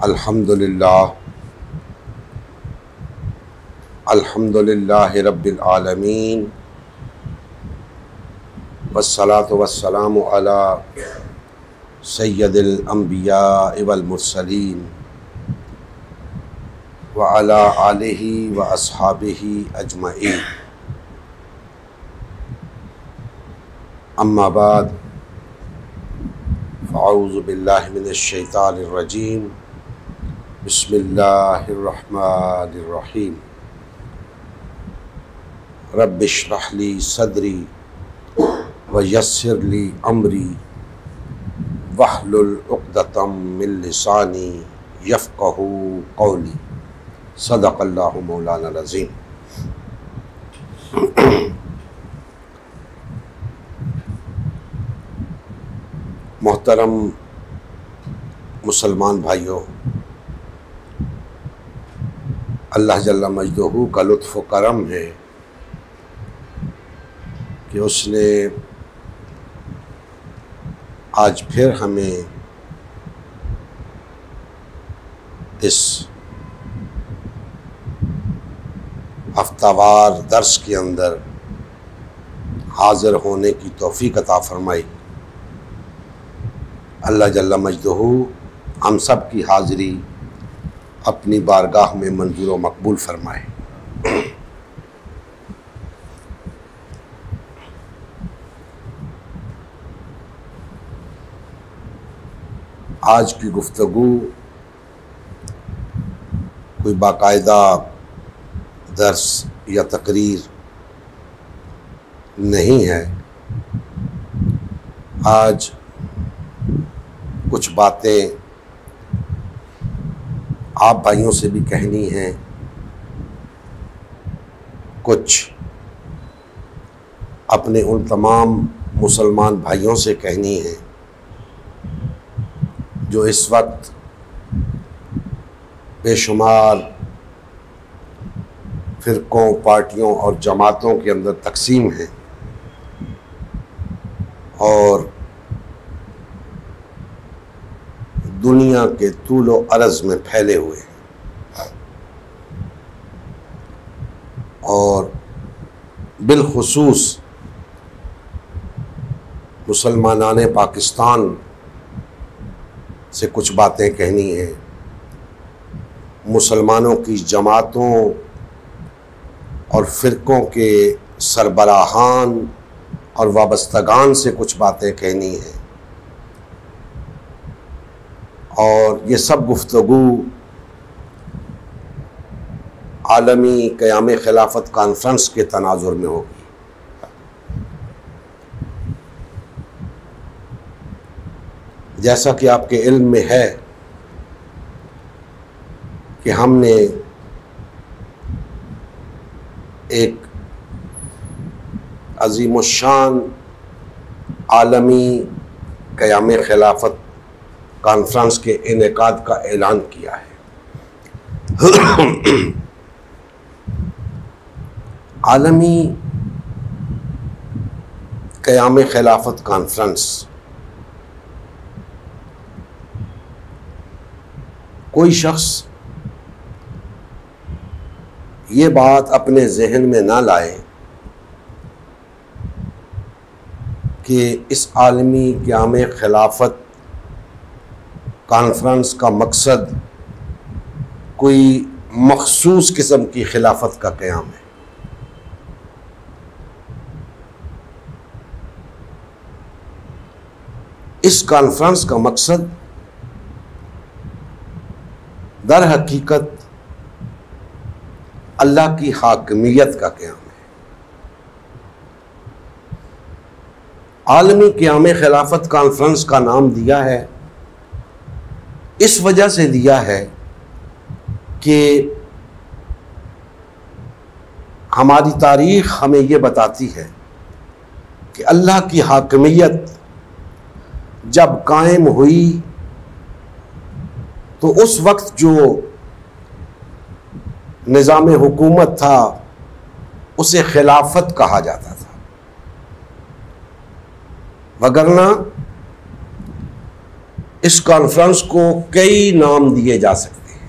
अल्हम्दुलिल्लाह रब्बिल आलमीन वस्सलातु वस्सलामु अला सय्यदिल अंबिया वल मुरसलीन व अला आलिहि व अस्हाबिहि अजमईन। अम्मा बाद फ़अऊज़ु बिल्लाहि मिनश शैतानिर रजीम। बिस्मिल्लाहिर रहमानिर रहीम। रब्बि इश्रह ली सदरी व यस्सिर ली अमरी वहलुल उक़दतम मिन लिसानी यफ़क़हू क़ौली। सदक़ल्लाहु मौलाना अज़ीम। मोहतरम मुसलमान भाइयों, अल्लाह जल्ला मजदूहू का लुत्फ़ व करम है कि उसने आज फिर हमें इस हफ्तावार दर्स के अंदर हाज़िर होने की तौफ़ीक़ अता फ़रमाई। अल्लाह जल्ला मजदूहू हम सब की हाज़िरी अपनी बारगाह में मंजूर व मकबूल फ़रमाए। आज की गुफ्तगू कोई बाकायदा दर्स या तकरीर नहीं है। आज कुछ बातें आप भाइयों से भी कहनी हैं, कुछ अपने उन तमाम मुसलमान भाइयों से कहनी है जो इस वक्त बेशुमार फ़िरक़ों, पार्टियों और जमातों के अंदर तकसीम हैं और दुनिया के तूल व अर्ज़ में फैले हुए हैं। और बिलखुसूस मुसलमानाने पाकिस्तान से कुछ बातें कहनी हैं, मुसलमानों की जमातों और फ़िरक़ों के सरबराहान और वाबस्तगान से कुछ बातें कहनी हैं। और ये सब गुफ्तगू आलमी क़याम खिलाफत कॉन्फ्रेंस के तनाजुर में होगी। जैसा कि आपके इल्म में है कि हमने एक अज़ीमुश्शान आलमी क़याम खिलाफत कॉन्फ्रेंस के इनेकाद का ऐलान किया है। आलमी क़याम खिलाफत कॉन्फ्रेंस कोई शख्स ये बात अपने जहन में ना लाए कि इस आलमी क़याम खिलाफत कॉन्फ्रेंस का मकसद कोई मखसूस किस्म की खिलाफत का क़याम है। इस कॉन्फ्रेंस का मकसद दर हकीकत अल्लाह की हाकिमियत का क़याम है। आलमी क़याम खिलाफत कॉन्फ्रेंस का नाम दिया है, इस वजह से दिया है कि हमारी तारीख़ हमें ये बताती है कि अल्लाह की हाकिमियत जब कायम हुई तो उस वक्त जो निज़ाम हुकूमत था उसे खिलाफत कहा जाता था, वगरना इस कॉन्फ्रेंस को कई नाम दिए जा सकते हैं।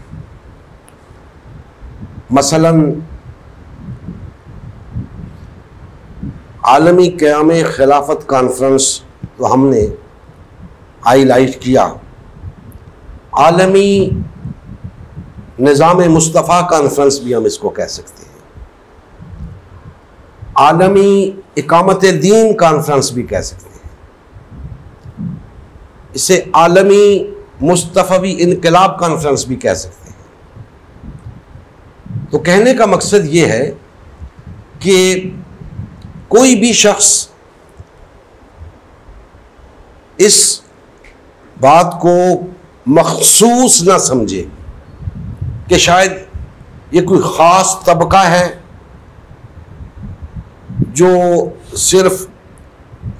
मसलन आलमी क़याम खिलाफत कॉन्फ्रेंस तो हमने हाईलाइट किया, आलमी निज़ाम मुस्तफ़ा कॉन्फ्रेंस भी हम इसको कह सकते हैं, आलमी इकामत दीन कॉन्फ्रेंस भी कह सकते हैं, इसे आलमी मुस्तफ़वी इनकलाब कॉन्फ्रेंस भी कह सकते हैं। तो कहने का मकसद ये है कि कोई भी शख्स इस बात को मखसूस ना समझे कि शायद ये कोई ख़ास तबका है जो सिर्फ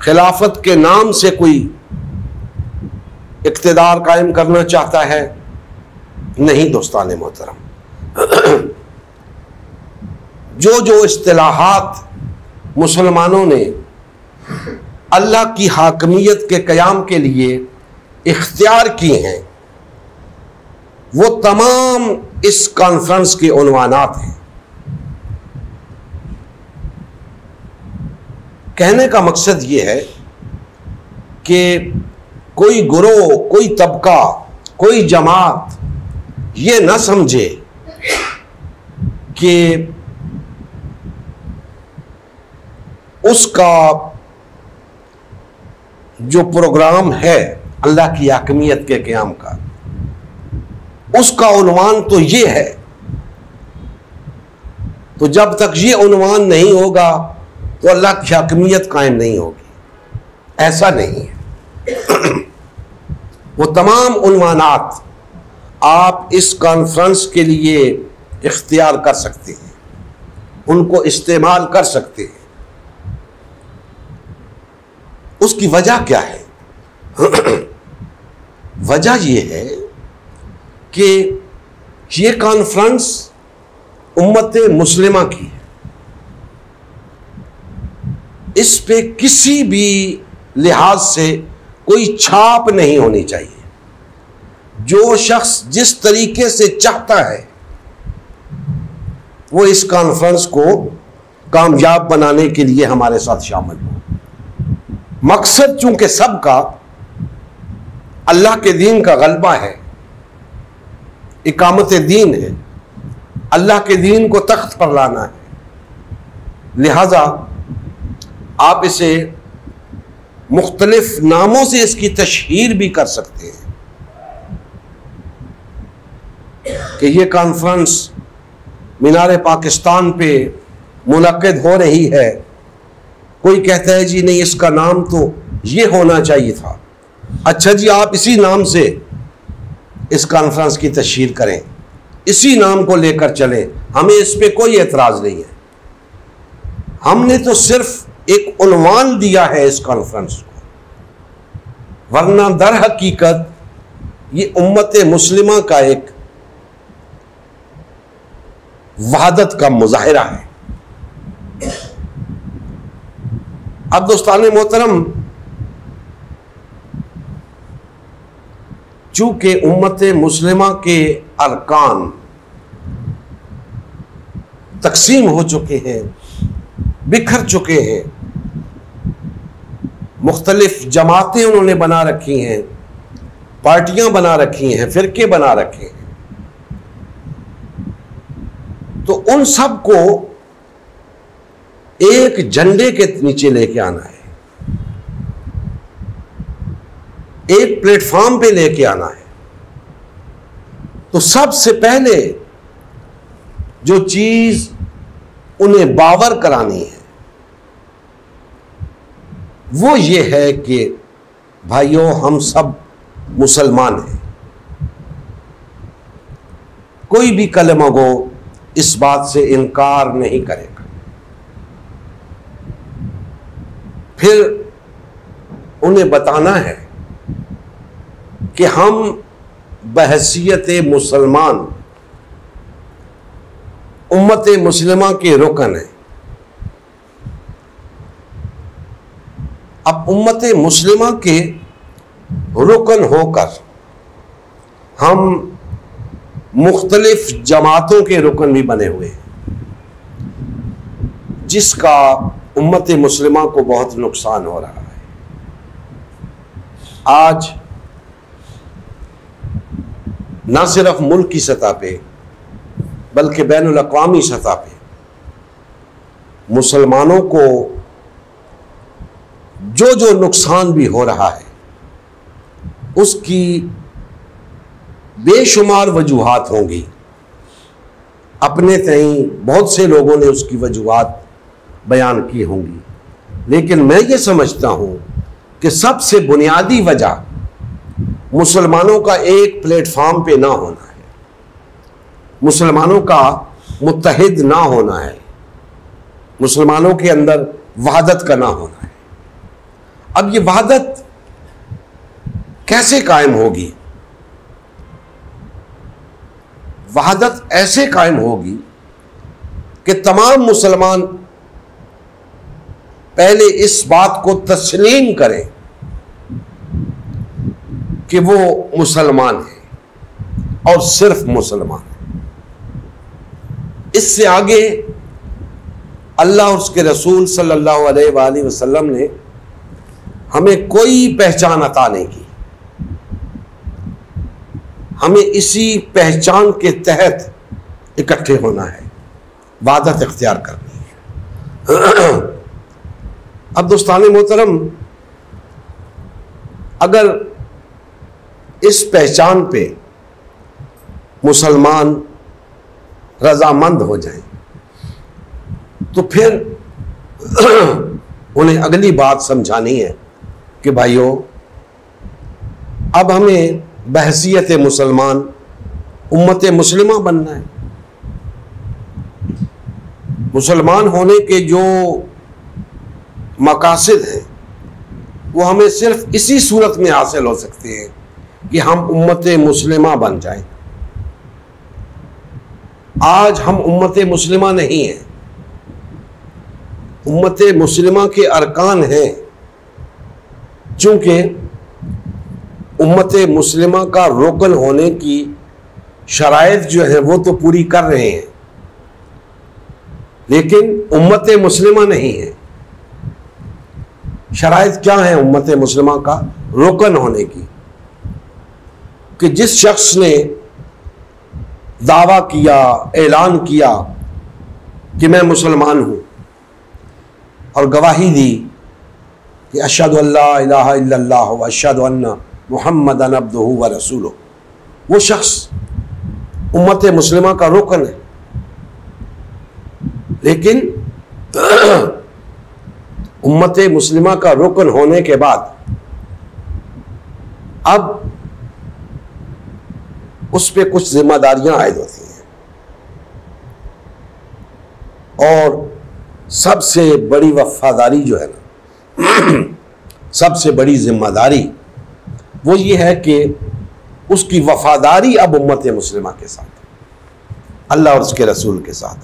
खिलाफत के नाम से कोई इक़्तिदार कायम करना चाहता है। नहीं दोस्तान मोहतरम, जो इस्तिलाहात मुसलमानों ने अल्लाह की हाकमियत के क़याम के लिए इख्तियार की हैं, वो तमाम इस कॉन्फ्रेंस के उन्वानात हैं। कहने का मकसद ये है कि कोई गुरोह, कोई तबका, कोई जमात ये ना समझे कि उसका जो प्रोग्राम है अल्लाह की हाकमियत के क़याम का, उसका उन्वान तो ये है, तो जब तक ये उन्वान नहीं होगा तो अल्लाह की हाकमियत कायम नहीं होगी। ऐसा नहीं है। वो तमाम उन्वानात आप इस कॉन्फ्रेंस के लिए इख्तियार कर सकते हैं, उनको इस्तेमाल कर सकते हैं। उसकी वजह क्या है? वजह यह है कि ये कॉन्फ्रेंस उम्मत मुस्लिमा की है, इस पे किसी भी लिहाज से कोई छाप नहीं होनी चाहिए। जो शख्स जिस तरीके से चाहता है वो इस कॉन्फ्रेंस को कामयाब बनाने के लिए हमारे साथ शामिल हो। मकसद चूंकि सबका अल्लाह के दीन का गलबा है, इकामत दीन है, अल्लाह के दीन को तख्त पर लाना है, लिहाजा आप इसे मुख्तलिफ नामों से इसकी तशहीर भी कर सकते हैं कि ये कॉन्फ्रेंस मीनार पाकिस्तान पे मुनक़िद हो रही है। कोई कहता है जी नहीं, इसका नाम तो ये होना चाहिए था। अच्छा जी, आप इसी नाम से इस कॉन्फ्रेंस की तशहीर करें, इसी नाम को लेकर चलें, हमें इस पे कोई एतराज़ नहीं है। हमने तो सिर्फ एक उन्वान दिया है इस कॉन्फ्रेंस को, वरना दर हकीकत ये उम्मत मुस्लिमा का एक वहदत का मुजाहिरा है। अब दोस्तान मोहतरम, चूंकि उम्मत मुस्लिमा के अरकान तकसीम हो चुके हैं, बिखर चुके हैं, मुख्तलिफ जमातें उन्होंने बना रखी हैं, पार्टियां बना रखी हैं, फिरके बना रखे हैं, तो उन सब को एक झंडे के नीचे लेके आना है, एक प्लेटफॉर्म पे लेके आना है। तो सबसे पहले जो चीज उन्हें बावर करानी है वो ये है कि भाइयों, हम सब मुसलमान हैं। कोई भी कलमा गो इस बात से इनकार नहीं करेगा। फिर उन्हें बताना है कि हम बहैसियत मुसलमान उम्मत मुस्लिमा के रुकन हैं। अब उम्मत मुस्लिमा के रुकन होकर हम मुख्तलिफ जमातों के रुकन भी बने हुए हैं, जिसका उम्मत मुस्लिमा को बहुत नुकसान हो रहा है। आज न सिर्फ मुल्क की सतह पे बल्कि बैनुल अक़वामी सतह पे मुसलमानों को जो जो नुकसान भी हो रहा है उसकी बेशुमार वजूहात होंगी। अपने तई बहुत से लोगों ने उसकी वजूहात बयान की होंगी, लेकिन मैं ये समझता हूँ कि सबसे बुनियादी वजह मुसलमानों का एक प्लेटफॉर्म पे ना होना है, मुसलमानों का मुत्तहिद ना होना है, मुसलमानों के अंदर वहदत का ना होना है। अब ये वहदत कैसे कायम होगी? वहदत ऐसे कायम होगी कि तमाम मुसलमान पहले इस बात को तस्लीम करें कि वो मुसलमान है और सिर्फ मुसलमान है। इससे आगे अल्लाह और उसके रसूल सल्लल्लाहु अलैहि वसल्लम ने हमें कोई पहचान अता नहीं की। हमें इसी पहचान के तहत इकट्ठे होना है, वहदत इख्तियार करनी है। अब दोस्ताने मोहतरम, अगर इस पहचान पे मुसलमान रजामंद हो जाएं तो फिर उन्हें अगली बात समझानी है कि भाइयों, अब हमें बहसियत मुसलमान उम्मत मुस्लिमा बनना है। मुसलमान होने के जो मकासद हैं वो हमें सिर्फ इसी सूरत में हासिल हो सकते हैं कि हम उम्मत मुस्लिमा बन जाएं। आज हम उम्मत मुस्लिमा नहीं हैं। उम्मत मुस्लिमा के अरकान हैं, चूंकि उम्मत मुस्लिमा का रुकन होने की शराइत जो है वो तो पूरी कर रहे हैं, लेकिन उम्मत मुस्लिमा नहीं है। शराइत क्या है उम्मत मुस्लिमा का रुकन होने की? कि जिस शख्स ने दावा किया, ऐलान किया कि मैं मुसलमान हूं और गवाही दी कि अशहदु अल्ला इलाहा इल्लल्लाह व अशहदु अन्ना मुहम्मदन अब्दुहु व रसूलुहु, वो शख्स उम्मत मुस्लिमा का रुकन है। लेकिन उम्मत मुस्लिमा का रुकन होने के बाद अब उस पर कुछ जिम्मेदारियां आयद होती हैं, और सबसे बड़ी वफादारी जो है ना, सबसे बड़ी जिम्मेदारी वो ये है कि उसकी वफादारी अब उम्मत मुस्लिमा के साथ, अल्लाह और उसके रसूल के साथ।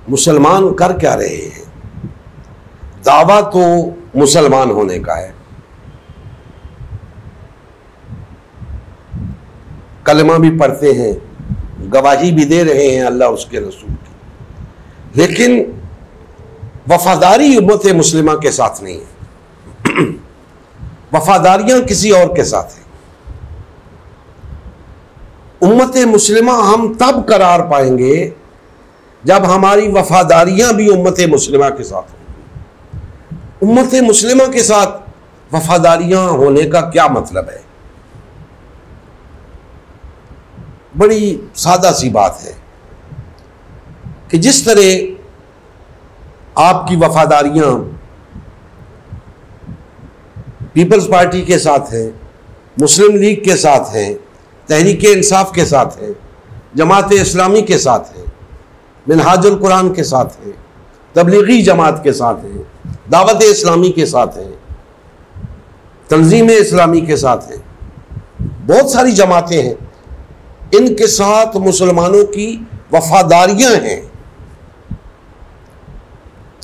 मुसलमान कर क्या रहे हैं? दावा तो मुसलमान होने का है, कलमा भी पढ़ते हैं, गवाही भी दे रहे हैं अल्लाह उसके रसूल की, लेकिन वफादारी उम्मत मुस्लिमा के साथ नहीं है। वफादारियां किसी और के साथ हैं। उम्मत मुस्लिमा हम तब करार पाएंगे जब हमारी वफादारियां भी उम्मत मुस्लिमा के साथ होंगी। उम्मत मुस्लिमा के साथ वफादारियां होने का क्या मतलब है? बड़ी सादा सी बात है कि जिस तरह आपकी वफादारियां पीपल्स पार्टी के साथ हैं, मुस्लिम लीग के साथ हैं, तहरीक इंसाफ के साथ हैं, जमात इस्लामी के साथ हैं, मिनहाजुल कुरान के साथ हैं, तबलीगी जमात के साथ हैं, दावत इस्लामी के साथ हैं, तंजीम इस्लामी के साथ हैं, बहुत सारी जमातें हैं, इनके साथ मुसलमानों की वफादारियां हैं।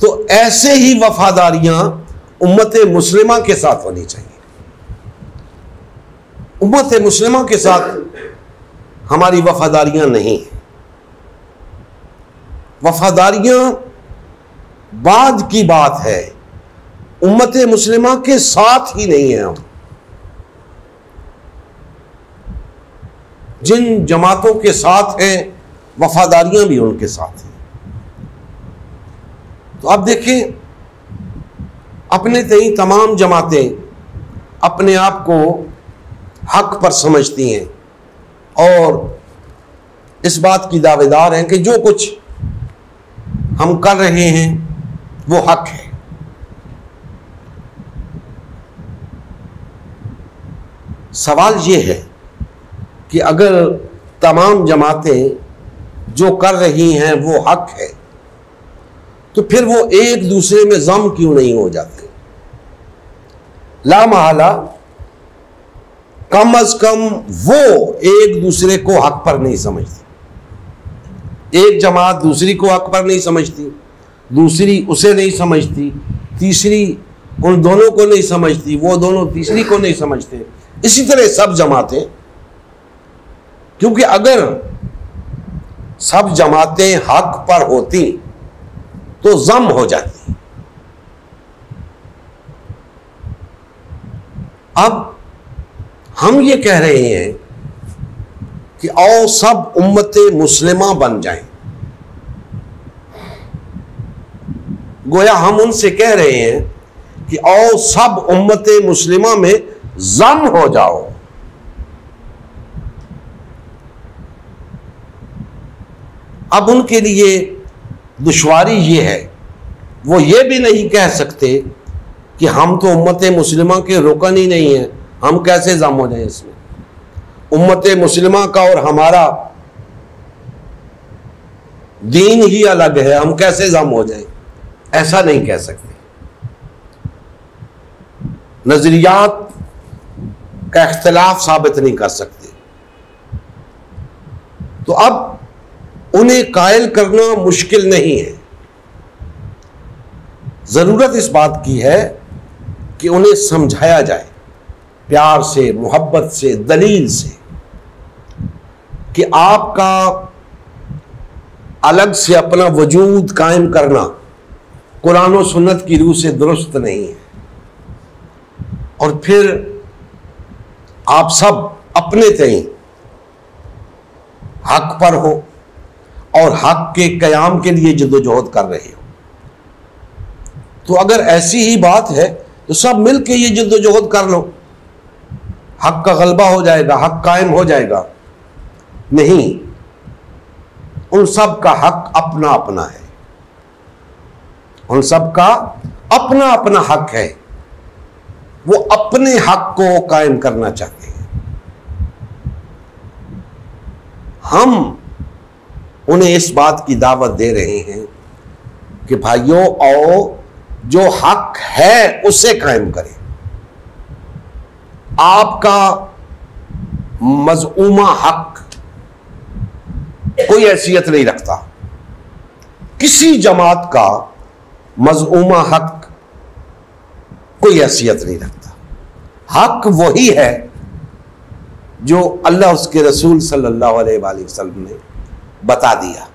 तो ऐसे ही वफादारियां उम्मत मुस्लिमा के साथ होनी चाहिए। उम्मत मुस्लिमा के साथ हमारी वफादारियां नहीं हैं। वफादारियां बाद की बात है, उम्मत मुस्लिमा के साथ ही नहीं है। हम जिन जमातों के साथ हैं वफादारियां भी उनके साथ हैं। तो अब देखें, अपने तई तमाम जमातें अपने आप को हक पर समझती हैं और इस बात की दावेदार हैं कि जो कुछ हम कर रहे हैं वो हक है। सवाल ये है कि अगर तमाम जमातें जो कर रही हैं वो हक है, तो फिर वो एक दूसरे में जम क्यों नहीं हो जाते? लामहला कम अज कम वो एक दूसरे को हक पर नहीं समझती। एक जमात दूसरी को हक पर नहीं समझती, दूसरी उसे नहीं समझती, तीसरी उन दोनों को नहीं समझती, वो दोनों तीसरी को नहीं समझते। इसी तरह सब जमातें, क्योंकि अगर सब जमातें हक पर होती तो जम हो जाती। अब हम ये कह रहे हैं कि आओ सब उम्मत मुस्लिमा बन जाएं। गोया हम उनसे कह रहे हैं कि आओ सब उम्मत मुस्लिमा में जम हो जाओ। अब उनके लिए दुश्वारी ये है, वो ये भी नहीं कह सकते कि हम तो उम्मत मुस्लिमा के रुकन ही नहीं है, हम कैसे जम हो जाए इसमें। उम्मत मुस्लिमा का और हमारा दीन ही अलग है, हम कैसे जम हो जाए, ऐसा नहीं कह सकते। नजरियात का इख्तिलाफ साबित नहीं कर सकते। तो अब उन्हें कायल करना मुश्किल नहीं है। जरूरत इस बात की है कि उन्हें समझाया जाए प्यार से, मोहब्बत से, दलील से कि आपका अलग से अपना वजूद कायम करना कुरान और सुन्नत की रूह से दुरुस्त नहीं है। और फिर आप सब अपने तय हक पर हो और हक के कयाम के लिए जद्दोजहद कर रहे हो। तो अगर ऐसी ही बात है तो सब मिलके ये जद्दोजहद कर लो, हक का गलबा हो जाएगा, हक कायम हो जाएगा। नहीं, उन सब का हक अपना अपना है, उन सब का अपना अपना हक है। वो अपने हक को कायम करना चाहते हैं। हम उन्हें इस बात की दावत दे रहे हैं कि भाइयों आओ जो हक है उसे कायम करें। आपका मज़ऊमा हक कोई हैसियत नहीं रखता। किसी जमात का मज़ऊमा हक कोई हैसियत नहीं रखता। हक वही है जो अल्लाह उसके रसूल सल्लल्लाहु अलैहि वसल्लम ने बता दिया।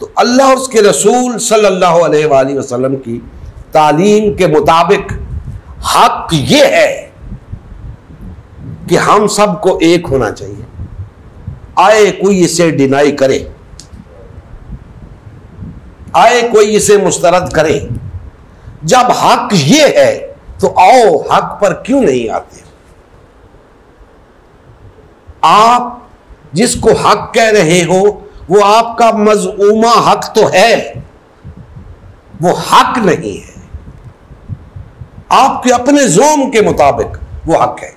तो अल्लाह उसके रसूल सल्लल्लाहु अलैहि वसल्लम की तालीम के मुताबिक हक ये है कि हम सबको एक होना चाहिए। आए कोई इसे डिनाई करे, आए कोई इसे मुस्तरद करे, जब हक ये है तो आओ हक पर क्यों नहीं आते? आप जिसको हक कह रहे हो वो आपका मज़ऊमा हक तो है, वो हक नहीं है। आपके अपने ज़ोम के मुताबिक वो हक है,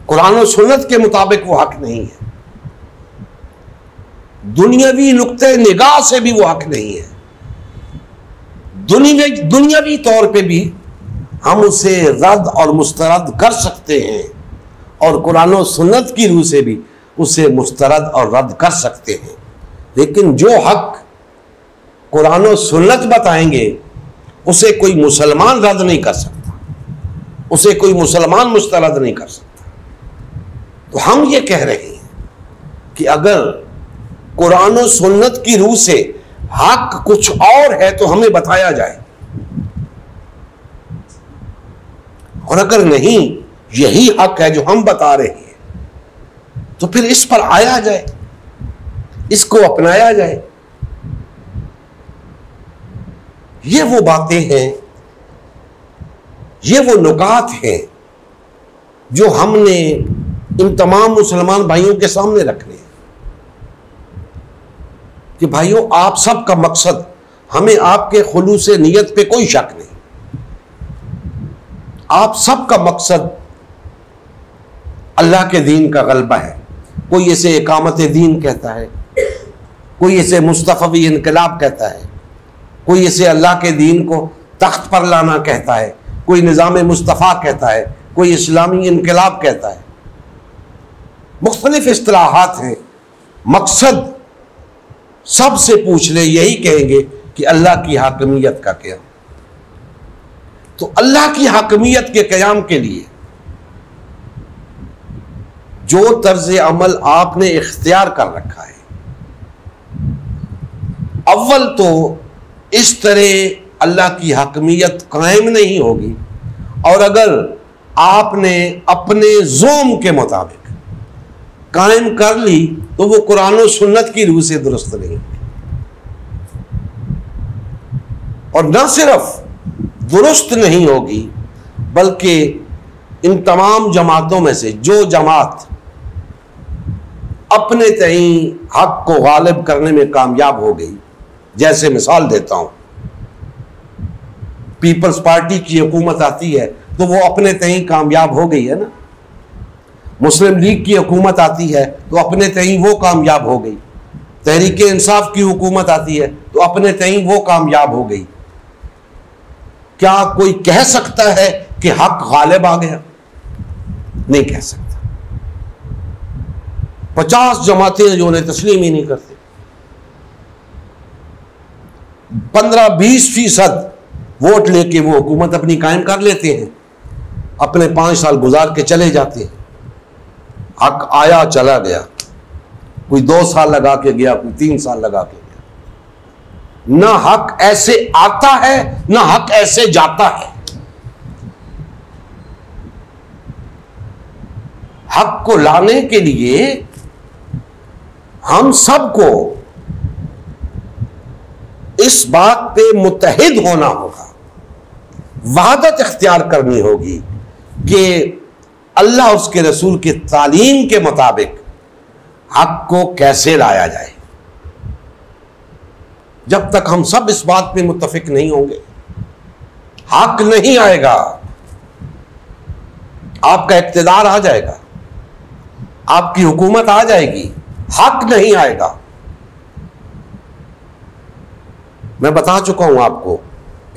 कुरान और सुन्नत के मुताबिक वो हक नहीं है। दुनियावी नुक्ते निगाह से भी वो हक नहीं है। दुनियावी तौर पे भी हम उसे रद्द और मुस्तरद कर सकते हैं और कुरान और सुन्नत की रूह से भी उसे मुस्तरद और रद्द कर सकते हैं। लेकिन जो हक कुरान और सुन्नत बताएंगे उसे कोई मुसलमान रद्द नहीं कर सकता, उसे कोई मुसलमान मुस्तरद नहीं कर सकता। तो हम ये कह रहे हैं कि अगर कुरान और सुन्नत की रूह से हक कुछ और है तो हमें बताया जाए, और अगर नहीं यही हक है जो हम बता रहे हैं तो फिर इस पर आया जाए, इसको अपनाया जाए। ये वो बातें हैं, ये वो नुकात हैं जो हमने इन तमाम मुसलमान भाइयों के सामने रखने हैं कि भाइयों, आप सबका मकसद, हमें आपके खुलूस नियत पे कोई शक नहीं, आप सबका मकसद अल्लाह के दीन का गलबा है। कोई इसे इकामत दीन कहता है, कोई इसे मुस्तफ़वी इनकलाब कहता है, कोई इसे अल्लाह के दीन को तख्त पर लाना कहता है, कोई निज़ाम मुस्तफ़ा कहता है, कोई इस्लामी इनकलाब कहता है। मुख्तलिफ इस्तिलाहात हैं। मकसद सबसे पूछ ले, यही कहेंगे कि अल्लाह की हाकमियत का क़याम। तो अल्लाह की हाकमियत के क़याम के लिए जो तर्ज अमल आपने इख्तियार कर रखा है, अव्वल तो इस तरह अल्लाह की हाकमियत कायम नहीं होगी, और अगर आपने अपने ज़ोम के मुताबिक कायम कर ली तो वो कुरान और सुन्नत की रूह से दुरुस्त नहीं होगी। और न सिर्फ दुरुस्त नहीं होगी बल्कि इन तमाम जमातों में से जो जमात अपने तई हक को गालिब करने में कामयाब हो गई, जैसे मिसाल देता हूं, पीपल्स पार्टी की हुकूमत आती है तो वो अपने तई कामयाब हो गई है ना। मुस्लिम लीग की हुकूमत आती है तो अपने तई वो कामयाब हो गई। तहरीक इंसाफ की हुकूमत आती है तो अपने तई वो कामयाब हो गई। क्या कोई कह सकता है कि हक गालिब आ गया? नहीं कह सकता। 50 जमातें जो उन्हें तस्लीम ही नहीं करते, 15-20% वोट लेके वो हुकूमत अपनी कायम कर लेते हैं, अपने 5 साल गुजार के चले जाते हैं। हक आया चला गया, कोई 2 साल लगा के गया, कोई 3 साल लगा के गया। ना हक ऐसे आता है ना हक ऐसे जाता है। हक को लाने के लिए हम सबको इस बात पे मुत्तहिद होना होगा, वहादत इख्तियार करनी होगी कि अल्लाह उसके रसूल की तालीम के मुताबिक हक को कैसे लाया जाए। जब तक हम सब इस बात पे मुत्तफिक नहीं होंगे, हक नहीं आएगा। आपका इक़्तिदार आ जाएगा, आपकी हुकूमत आ जाएगी, हक नहीं आएगा। मैं बता चुका हूं आपको,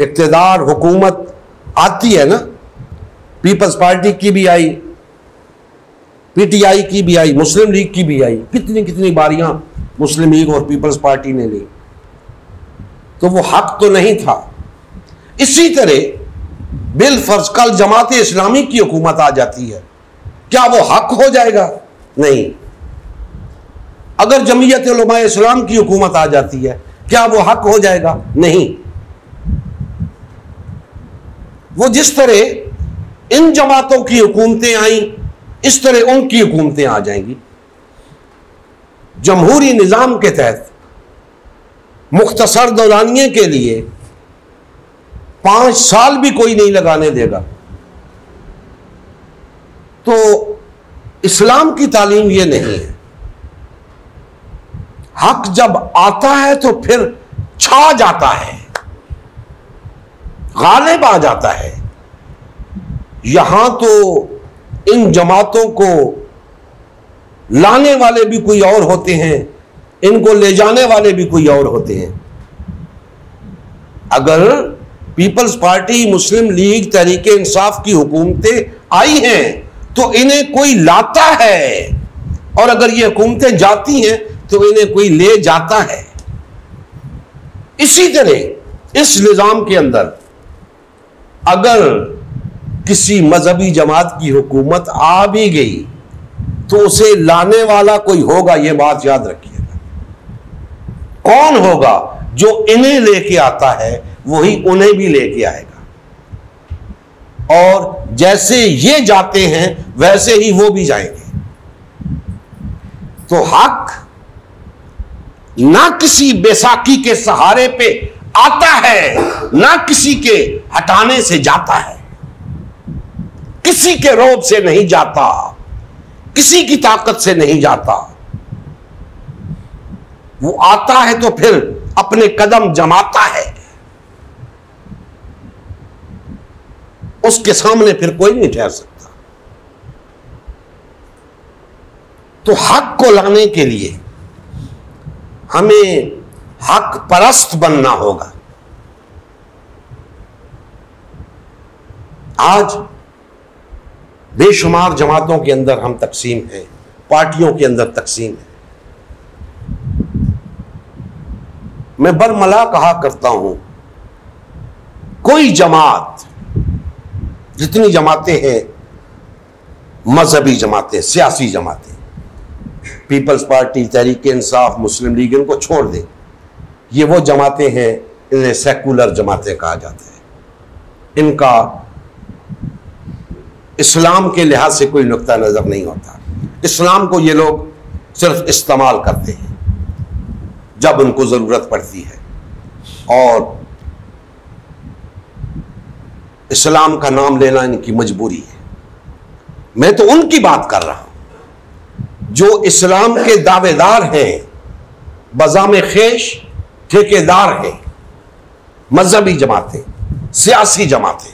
इक़्तिदार हुकूमत आती है ना, पीपल्स पार्टी की भी आई, पीटीआई की भी आई, मुस्लिम लीग की भी आई, कितनी कितनी बारियां मुस्लिम लीग और पीपल्स पार्टी ने ली, तो वो हक तो नहीं था। इसी तरह बिल फर्ज कल जमात इस्लामी की हुकूमत आ जाती है, क्या वो हक हो जाएगा? नहीं। अगर जमीयत उलमा इस्लाम की हुकूमत आ जाती है, क्या वो हक हो जाएगा? नहीं। वो जिस तरह इन जमातों की हुकूमतें आई, इस तरह उनकी हुकूमतें आ जाएंगी। जमहूरी निजाम के तहत मुख्तसर दौरानिये के लिए 5 साल भी कोई नहीं लगाने देगा। तो इस्लाम की तालीम ये नहीं है। हक जब आता है तो फिर छा जाता है, गालिब आ जाता है। यहां तो इन जमातों को लाने वाले भी कोई और होते हैं, इनको ले जाने वाले भी कोई और होते हैं। अगर पीपल्स पार्टी, मुस्लिम लीग, तहरीक इंसाफ की हुकूमतें आई हैं तो इन्हें कोई लाता है, और अगर ये हुकूमतें जाती हैं तो इन्हें कोई ले जाता है। इसी तरह इस निजाम के अंदर अगर किसी मजहबी जमात की हुकूमत आ भी गई तो उसे लाने वाला कोई होगा, यह बात याद रखिएगा। कौन होगा? जो इन्हें लेके आता है वही उन्हें भी लेके आएगा, और जैसे ये जाते हैं वैसे ही वो भी जाएंगे। तो हक ना किसी बैसाखी के सहारे पे आता है, ना किसी के हटाने से जाता है, किसी के रोब से नहीं जाता, किसी की ताकत से नहीं जाता। वो आता है तो फिर अपने कदम जमाता है, उसके सामने फिर कोई नहीं ठहर सकता। तो हक को लाने के लिए हमें हक परस्त बनना होगा। आज बेशुमार जमातों के अंदर हम तकसीम हैं, पार्टियों के अंदर तकसीम है। मैं बरमला कहा करता हूं, कोई जमात, जितनी जमातें हैं, मजहबी जमातें, सियासी जमातें, पीपल्स पार्टी, तहरीक इंसाफ, मुस्लिम लीग, इनको छोड़ दें। ये वो जमातें हैं, इन्हें सेकुलर जमातें कहा जाता है। इनका इस्लाम के लिहाज से कोई नुक्ता नजर नहीं होता। इस्लाम को ये लोग सिर्फ इस्तेमाल करते हैं जब उनको जरूरत पड़ती है, और इस्लाम का नाम लेना इनकी मजबूरी है। मैं तो उनकी बात कर रहा हूं जो इस्लाम के दावेदार हैं, बजाम खेश ठेकेदार हैं। मजहबी जमातें, सियासी जमातें,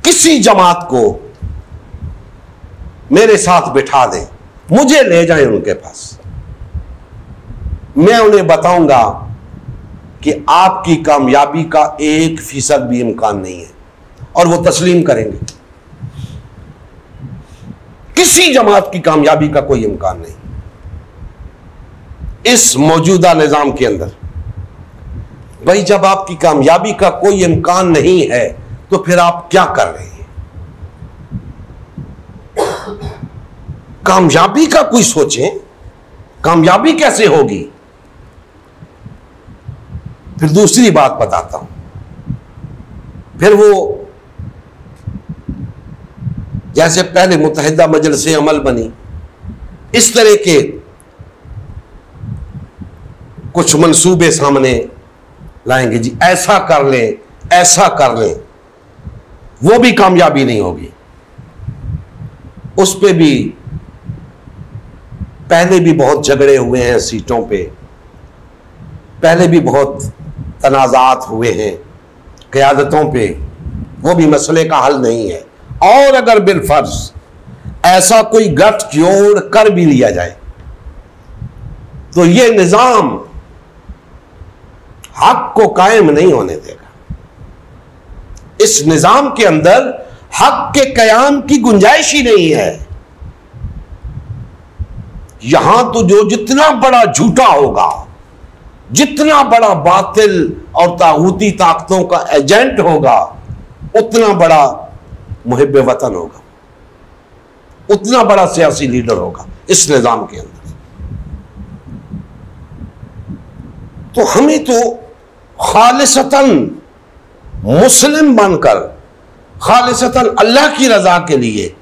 किसी जमात को मेरे साथ बिठा दें, मुझे ले जाएं उनके पास, मैं उन्हें बताऊंगा कि आपकी कामयाबी का 1% भी इम्कान नहीं है, और वो तस्लीम करेंगे। किसी जमात की कामयाबी का कोई इम्कान नहीं इस मौजूदा निजाम के अंदर। भाई, जब आपकी कामयाबी का कोई इम्कान नहीं है तो फिर आप क्या कर रहे हैं? कामयाबी का कोई सोचें, कामयाबी कैसे होगी? फिर दूसरी बात बताता हूं। फिर वो जैसे पहले मुत्तहिदा मजलिस अमल बनी, इस तरह के कुछ मंसूबे सामने लाएंगे, जी ऐसा कर लें, ऐसा कर लें, वो भी कामयाबी नहीं होगी। उस पे भी पहले भी बहुत झगड़े हुए हैं सीटों पे, पहले भी बहुत तनाज़ात हुए हैं क़यादतों पे, वो भी मसले का हल नहीं है। और अगर बिलफर्ज ऐसा कोई गठजोड़ कर भी लिया जाए तो ये निज़ाम हक को कायम नहीं होने देगा। इस निज़ाम के अंदर हक के कयाम की गुंजाइश ही नहीं है। यहां तो जो जितना बड़ा झूठा होगा, जितना बड़ा बातिल और तागूती ताकतों का एजेंट होगा, उतना बड़ा मुहिब वतन होगा, उतना बड़ा सियासी लीडर होगा इस निजाम के अंदर। तो हमें तो खालिसतन मुस्लिम बनकर, खालिसतन अल्लाह की रजा के लिए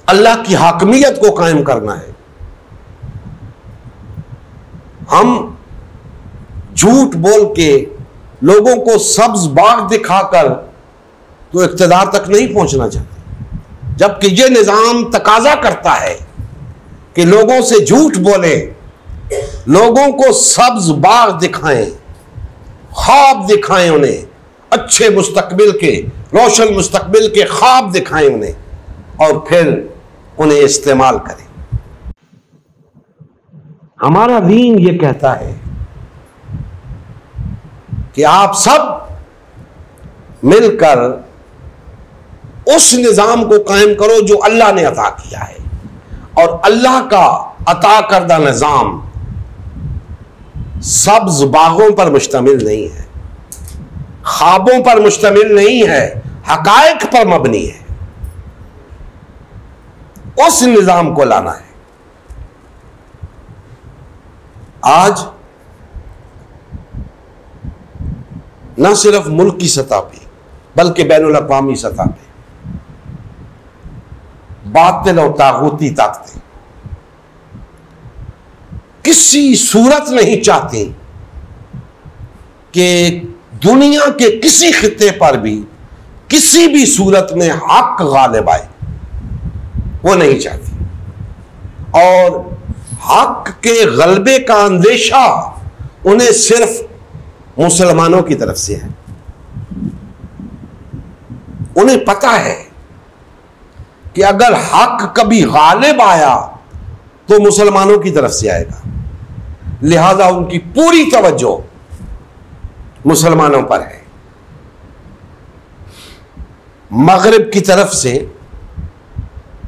अल्लाह की हाकमियत को कायम करना है। हम झूठ बोल के लोगों को सब्ज बाग दिखाकर तो इक़्तिदार तक नहीं पहुंचना चाहते, जबकि यह निज़ाम तकाजा करता है कि लोगों से झूठ बोले, लोगों को सब्ज बाग दिखाएं, ख्वाब दिखाएं, उन्हें अच्छे मुस्तकबिल के, रोशन मुस्तकबिल के ख्वाब दिखाएं उन्हें, और फिर उन्हें इस्तेमाल करें। हमारा दीन ये कहता है कि आप सब मिलकर उस निजाम को कायम करो जो अल्लाह ने अता किया है, और अल्लाह का अता करदा निजाम सब्ज बागों पर मुश्तमिल नहीं है। ख्वाबों पर मुश्तमिल नहीं है, हकायक पर मबनी है। उस निजाम को लाना है। आज न सिर्फ मुल्क की सतह पे बल्कि बैनुल अक़वामी सतह पे बातिल और तागूती ताकतें किसी सूरत नहीं चाहती कि दुनिया के किसी खित्ते पर भी किसी भी सूरत में हक गालिब आए, वो नहीं चाहती। और हक के गलबे का अंदेशा उन्हें सिर्फ मुसलमानों की तरफ से है। उन्हें पता है कि अगर हक कभी गालिब आया तो मुसलमानों की तरफ से आएगा, लिहाजा उनकी पूरी तवज्जो मुसलमानों पर है। मगरिब की तरफ से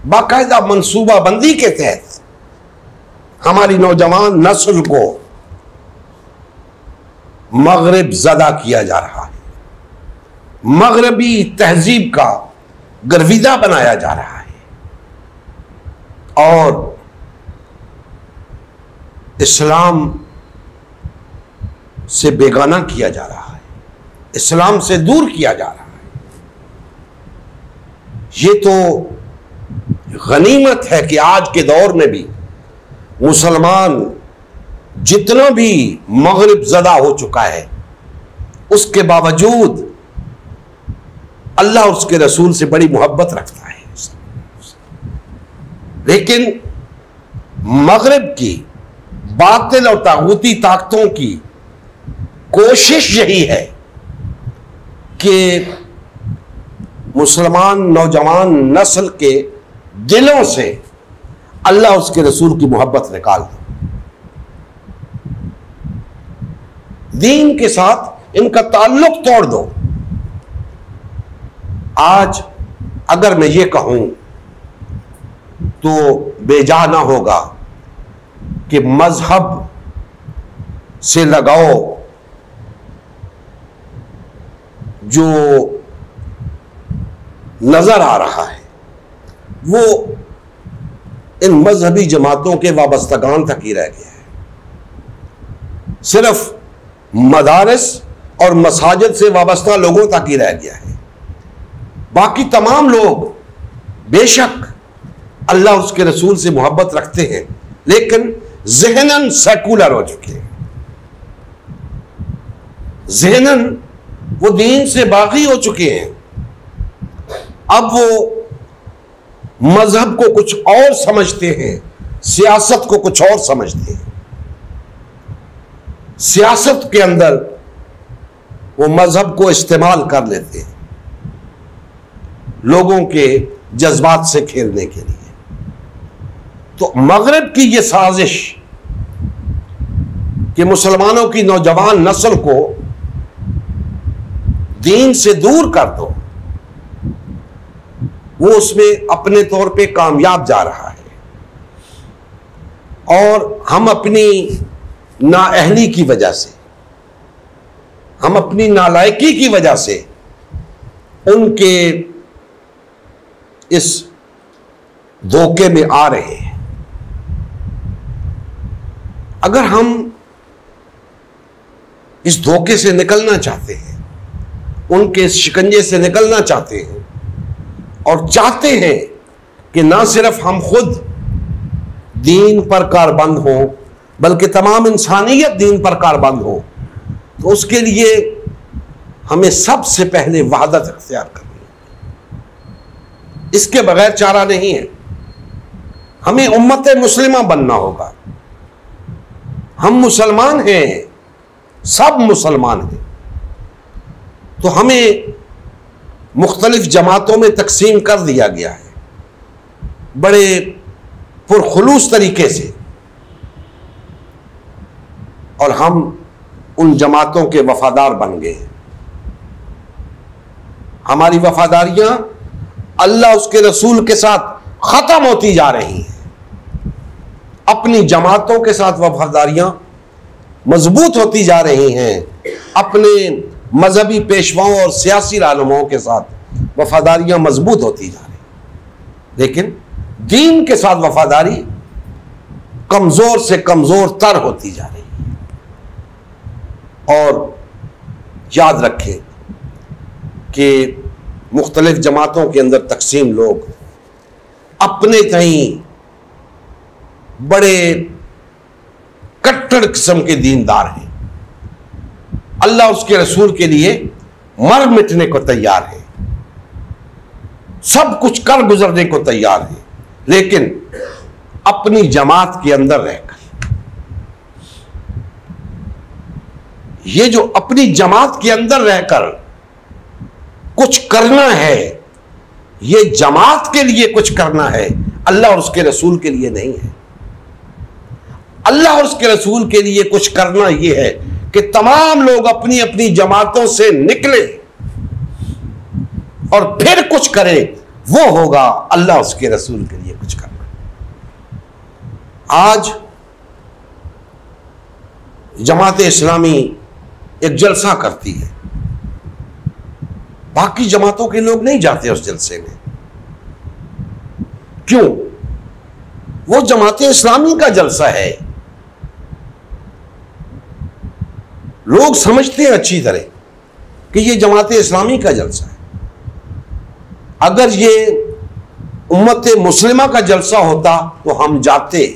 बाकायदा मंसूबा बंदी के तहत हमारी नौजवान नस्ल को मगरिब ज़दा किया जा रहा है, मगरबी तहजीब का गर्विदा बनाया जा रहा है और इस्लाम से बेगाना किया जा रहा है, इस्लाम से दूर किया जा रहा है। ये तो गनीमत है कि आज के दौर में भी मुसलमान जितना भी मगरिब ज़दा हो चुका है, उसके बावजूद अल्लाह उसके रसूल से बड़ी मोहब्बत रखता है। लेकिन मगरिब की बातिल और तागूती ताकतों की कोशिश यही है कि मुसलमान नौजवान नस्ल के दिलों से अल्लाह उसके रसूल की मोहब्बत निकाल दो, दीन के साथ इनका ताल्लुक तोड़ दो। आज अगर मैं ये कहूं तो बेजा ना होगा कि मजहब से लगाओ जो नजर आ रहा है वो इन मजहबी जमातों के वाबस्तगान तक ही रह गया है, सिर्फ मदारस और मसाजिद से वाबस्ता लोगों तक ही रह गया है। बाकी तमाम लोग बेशक अल्लाह उसके रसूल से मोहब्बत रखते हैं, लेकिन ज़हनन सेकुलर हो चुके हैं, ज़हनन वो दीन से बागी हो चुके हैं। अब वो मजहब को कुछ और समझते हैं, सियासत को कुछ और समझते हैं। सियासत के अंदर वो मजहब को इस्तेमाल कर लेते हैं लोगों के जज्बात से खेलने के लिए। तो मगरिब की ये साजिश कि मुसलमानों की नौजवान नस्ल को दीन से दूर कर दो, वो उसमें अपने तौर पे कामयाब जा रहा है। और हम अपनी नाअहली की वजह से, हम अपनी नालायकी की वजह से उनके इस धोखे में आ रहे हैं। अगर हम इस धोखे से निकलना चाहते हैं, उनके इस शिकंजे से निकलना चाहते हैं और चाहते हैं कि ना सिर्फ हम खुद दीन पर कारबंद हो बल्कि तमाम इंसानियत दीन पर कारबंद हो, तो उसके लिए हमें सबसे पहले वहदत अख्तियार करनी है। इसके बगैर चारा नहीं है। हमें उम्मत मुस्लिमा बनना होगा। हम मुसलमान हैं, सब मुसलमान हैं, तो हमें मुख्तलिफ जमातों में तकसीम कर दिया गया है बड़े पुरखुलूस तरीके से, और हम उन जमातों के वफादार बन गए हैं। हमारी वफादारियां अल्लाह उसके रसूल के साथ खत्म होती जा रही हैं। अपनी जमातों के साथ वफादारियां मजबूत होती जा रही हैं, अपने मजहबी पेशवाओं और सियासी रहनुमाओं के साथ वफादारियां मजबूत होती जा रही, लेकिन दीन के साथ वफादारी कमजोर से कमजोर तर होती जा रही है। और याद रखें कि मुख्तलिफ जमातों के अंदर तकसीम लोग अपने तहीं बड़े कट्टर किस्म के दीनदार हैं, अल्लाह उसके रसूल के लिए मर मिटने को तैयार है, सब कुछ कर गुजरने को तैयार है, लेकिन अपनी जमात के अंदर रहकर, ये जो अपनी जमात के अंदर रहकर कुछ करना है, ये जमात के लिए कुछ करना है, अल्लाह और उसके रसूल के लिए नहीं है। अल्लाह और उसके रसूल के लिए कुछ करना यह है कि तमाम लोग अपनी अपनी जमातों से निकले और फिर कुछ करें, वो होगा अल्लाह उसके रसूल के लिए कुछ करना। आज जमात इस्लामी एक जलसा करती है, बाकी जमातों के लोग नहीं जाते उस जलसे में। क्यों? वो जमात इस्लामी का जलसा है, लोग समझते हैं अच्छी तरह कि ये जमात इस्लामी का जलसा है। अगर ये उम्मत मुस्लिमा का जलसा होता तो हम जाते,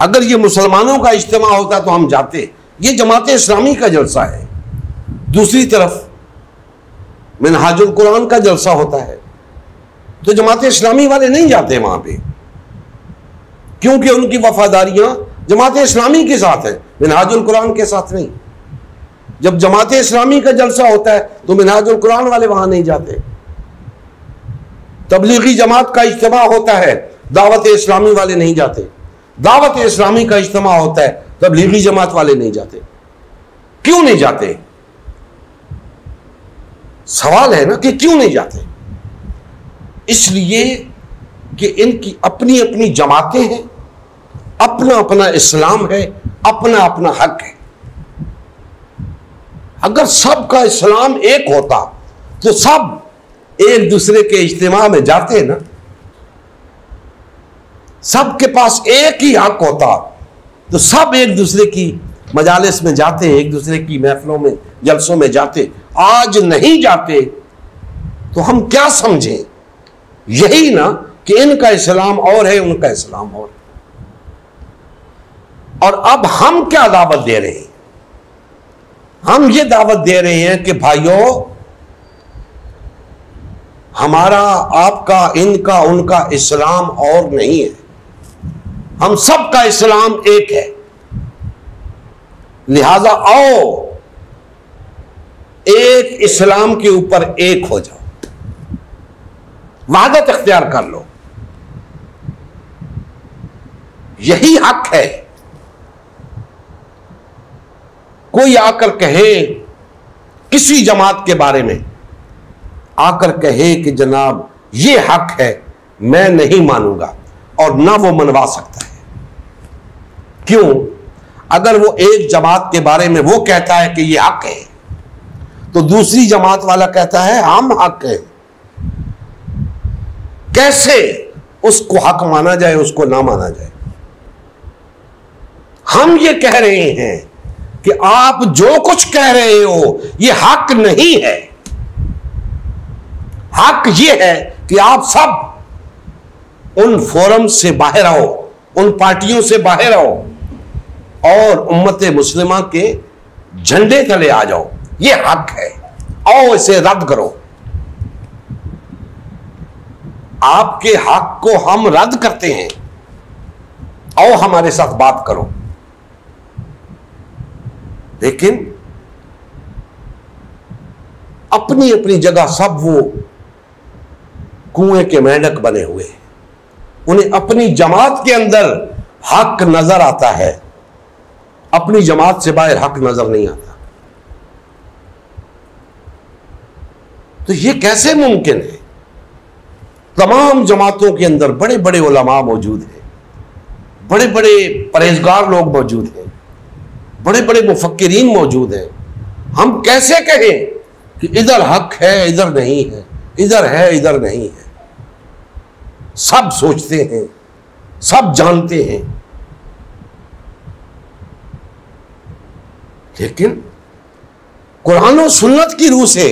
अगर ये मुसलमानों का इज्तिमा होता तो हम जाते। ये जमात इस्लामी का जलसा है। दूसरी तरफ मिनहाजुल कुरान का जलसा होता है तो जमात इस्लामी वाले नहीं जाते वहां पे, क्योंकि उनकी वफादारियां जमात इस्लामी के साथ है, मिनहाजुल कुरान के साथ नहीं। जब जमात इस्लामी का जलसा होता है तो मिनहाजुल कुरान वाले वहां नहीं जाते। तबलीगी जमात का इज्तिमा होता है, दावत इस्लामी वाले नहीं जाते। दावत इस्लामी का इज्तिमा होता है, तबलीगी जमात वाले नहीं जाते। क्यों नहीं जाते? सवाल है ना कि क्यों नहीं जाते? इसलिए कि इनकी अपनी अपनी जमातें हैं, अपना अपना इस्लाम है, अपना अपना हक है। अगर सबका इस्लाम एक होता तो सब एक दूसरे के इज्तिमा में जाते ना, सबके पास एक ही हक होता तो सब एक दूसरे की मजालिस में जाते, एक दूसरे की महफिलों में जलसों में जाते। आज नहीं जाते तो हम क्या समझें? यही ना कि इनका इस्लाम और है, उनका इस्लाम और है। और अब हम क्या दावत दे रहे हैं? हम ये दावत दे रहे हैं कि भाइयों, हमारा, आपका, इनका, उनका इस्लाम और नहीं है, हम सबका इस्लाम एक है। लिहाजा आओ एक इस्लाम के ऊपर एक हो जाओ, वहदत इख्तियार कर लो। यही हक है। कोई आकर कहे किसी जमात के बारे में, आकर कहे कि जनाब ये हक है, मैं नहीं मानूंगा, और ना वो मनवा सकता है। क्यों? अगर वो एक जमात के बारे में वो कहता है कि ये हक है, तो दूसरी जमात वाला कहता है हम हक है। कैसे उसको हक माना जाए, उसको ना माना जाए? हम ये कह रहे हैं कि आप जो कुछ कह रहे हो ये हक नहीं है। हक ये है कि आप सब उन फोरम से बाहर आओ, उन पार्टियों से बाहर आओ और उम्मत मुस्लिमा के झंडे तले आ जाओ। ये हक है, आओ इसे रद्द करो। आपके हक को हम रद्द करते हैं, आओ हमारे साथ बात करो। लेकिन अपनी अपनी जगह सब वो कुएं के मेंढक बने हुए हैं। उन्हें अपनी जमात के अंदर हक नजर आता है, अपनी जमात से बाहर हक नजर नहीं आता। तो ये कैसे मुमकिन है? तमाम जमातों के अंदर बड़े बड़े उलमा मौजूद हैं, बड़े बड़े परहेजगार लोग मौजूद हैं, बड़े बड़े मुफक्किरीन मौजूद हैं। हम कैसे कहें कि इधर हक है इधर नहीं है, इधर है इधर नहीं है? सब सोचते हैं, सब जानते हैं, लेकिन कुरान और सुन्नत की रूह से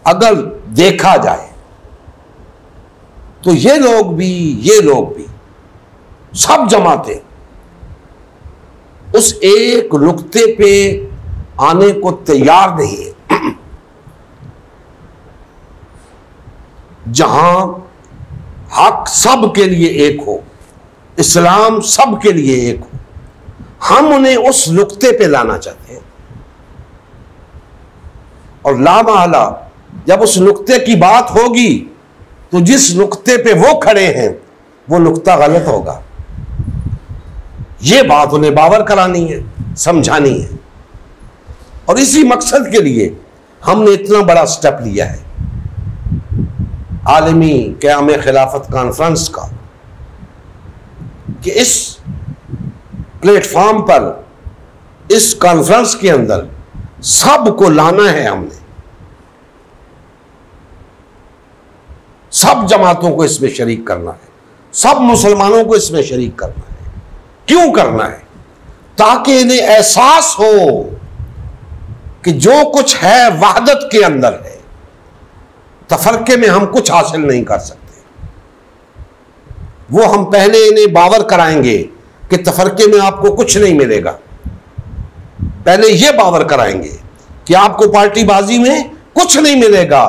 अगर देखा जाए तो ये लोग भी सब जमाते उस एक नुक्ते पे आने को तैयार नहीं है जहां हक सब के लिए एक हो, इस्लाम सब के लिए एक हो। हम उन्हें उस नुक्ते पे लाना चाहते हैं और लामहला जब उस नुक्ते की बात होगी तो जिस नुक्ते पे वो खड़े हैं वो नुक्ता गलत होगा। ये बात उन्हें बावर करानी है, समझानी है, और इसी मकसद के लिए हमने इतना बड़ा स्टेप लिया है आलमी क़याम खिलाफत कॉन्फ्रेंस का, कि इस प्लेटफॉर्म पर, इस कॉन्फ्रेंस के अंदर सबको लाना है। हमने सब जमातों को इसमें शरीक करना है, सब मुसलमानों को इसमें शरीक करना है। क्यों करना है? ताकि इन्हें एहसास हो कि जो कुछ है वहदत के अंदर है, तफरके में हम कुछ हासिल नहीं कर सकते। वो हम पहले इन्हें बावर कराएंगे कि तफरके में आपको कुछ नहीं मिलेगा। पहले यह बावर कराएंगे कि आपको पार्टीबाजी में कुछ नहीं मिलेगा,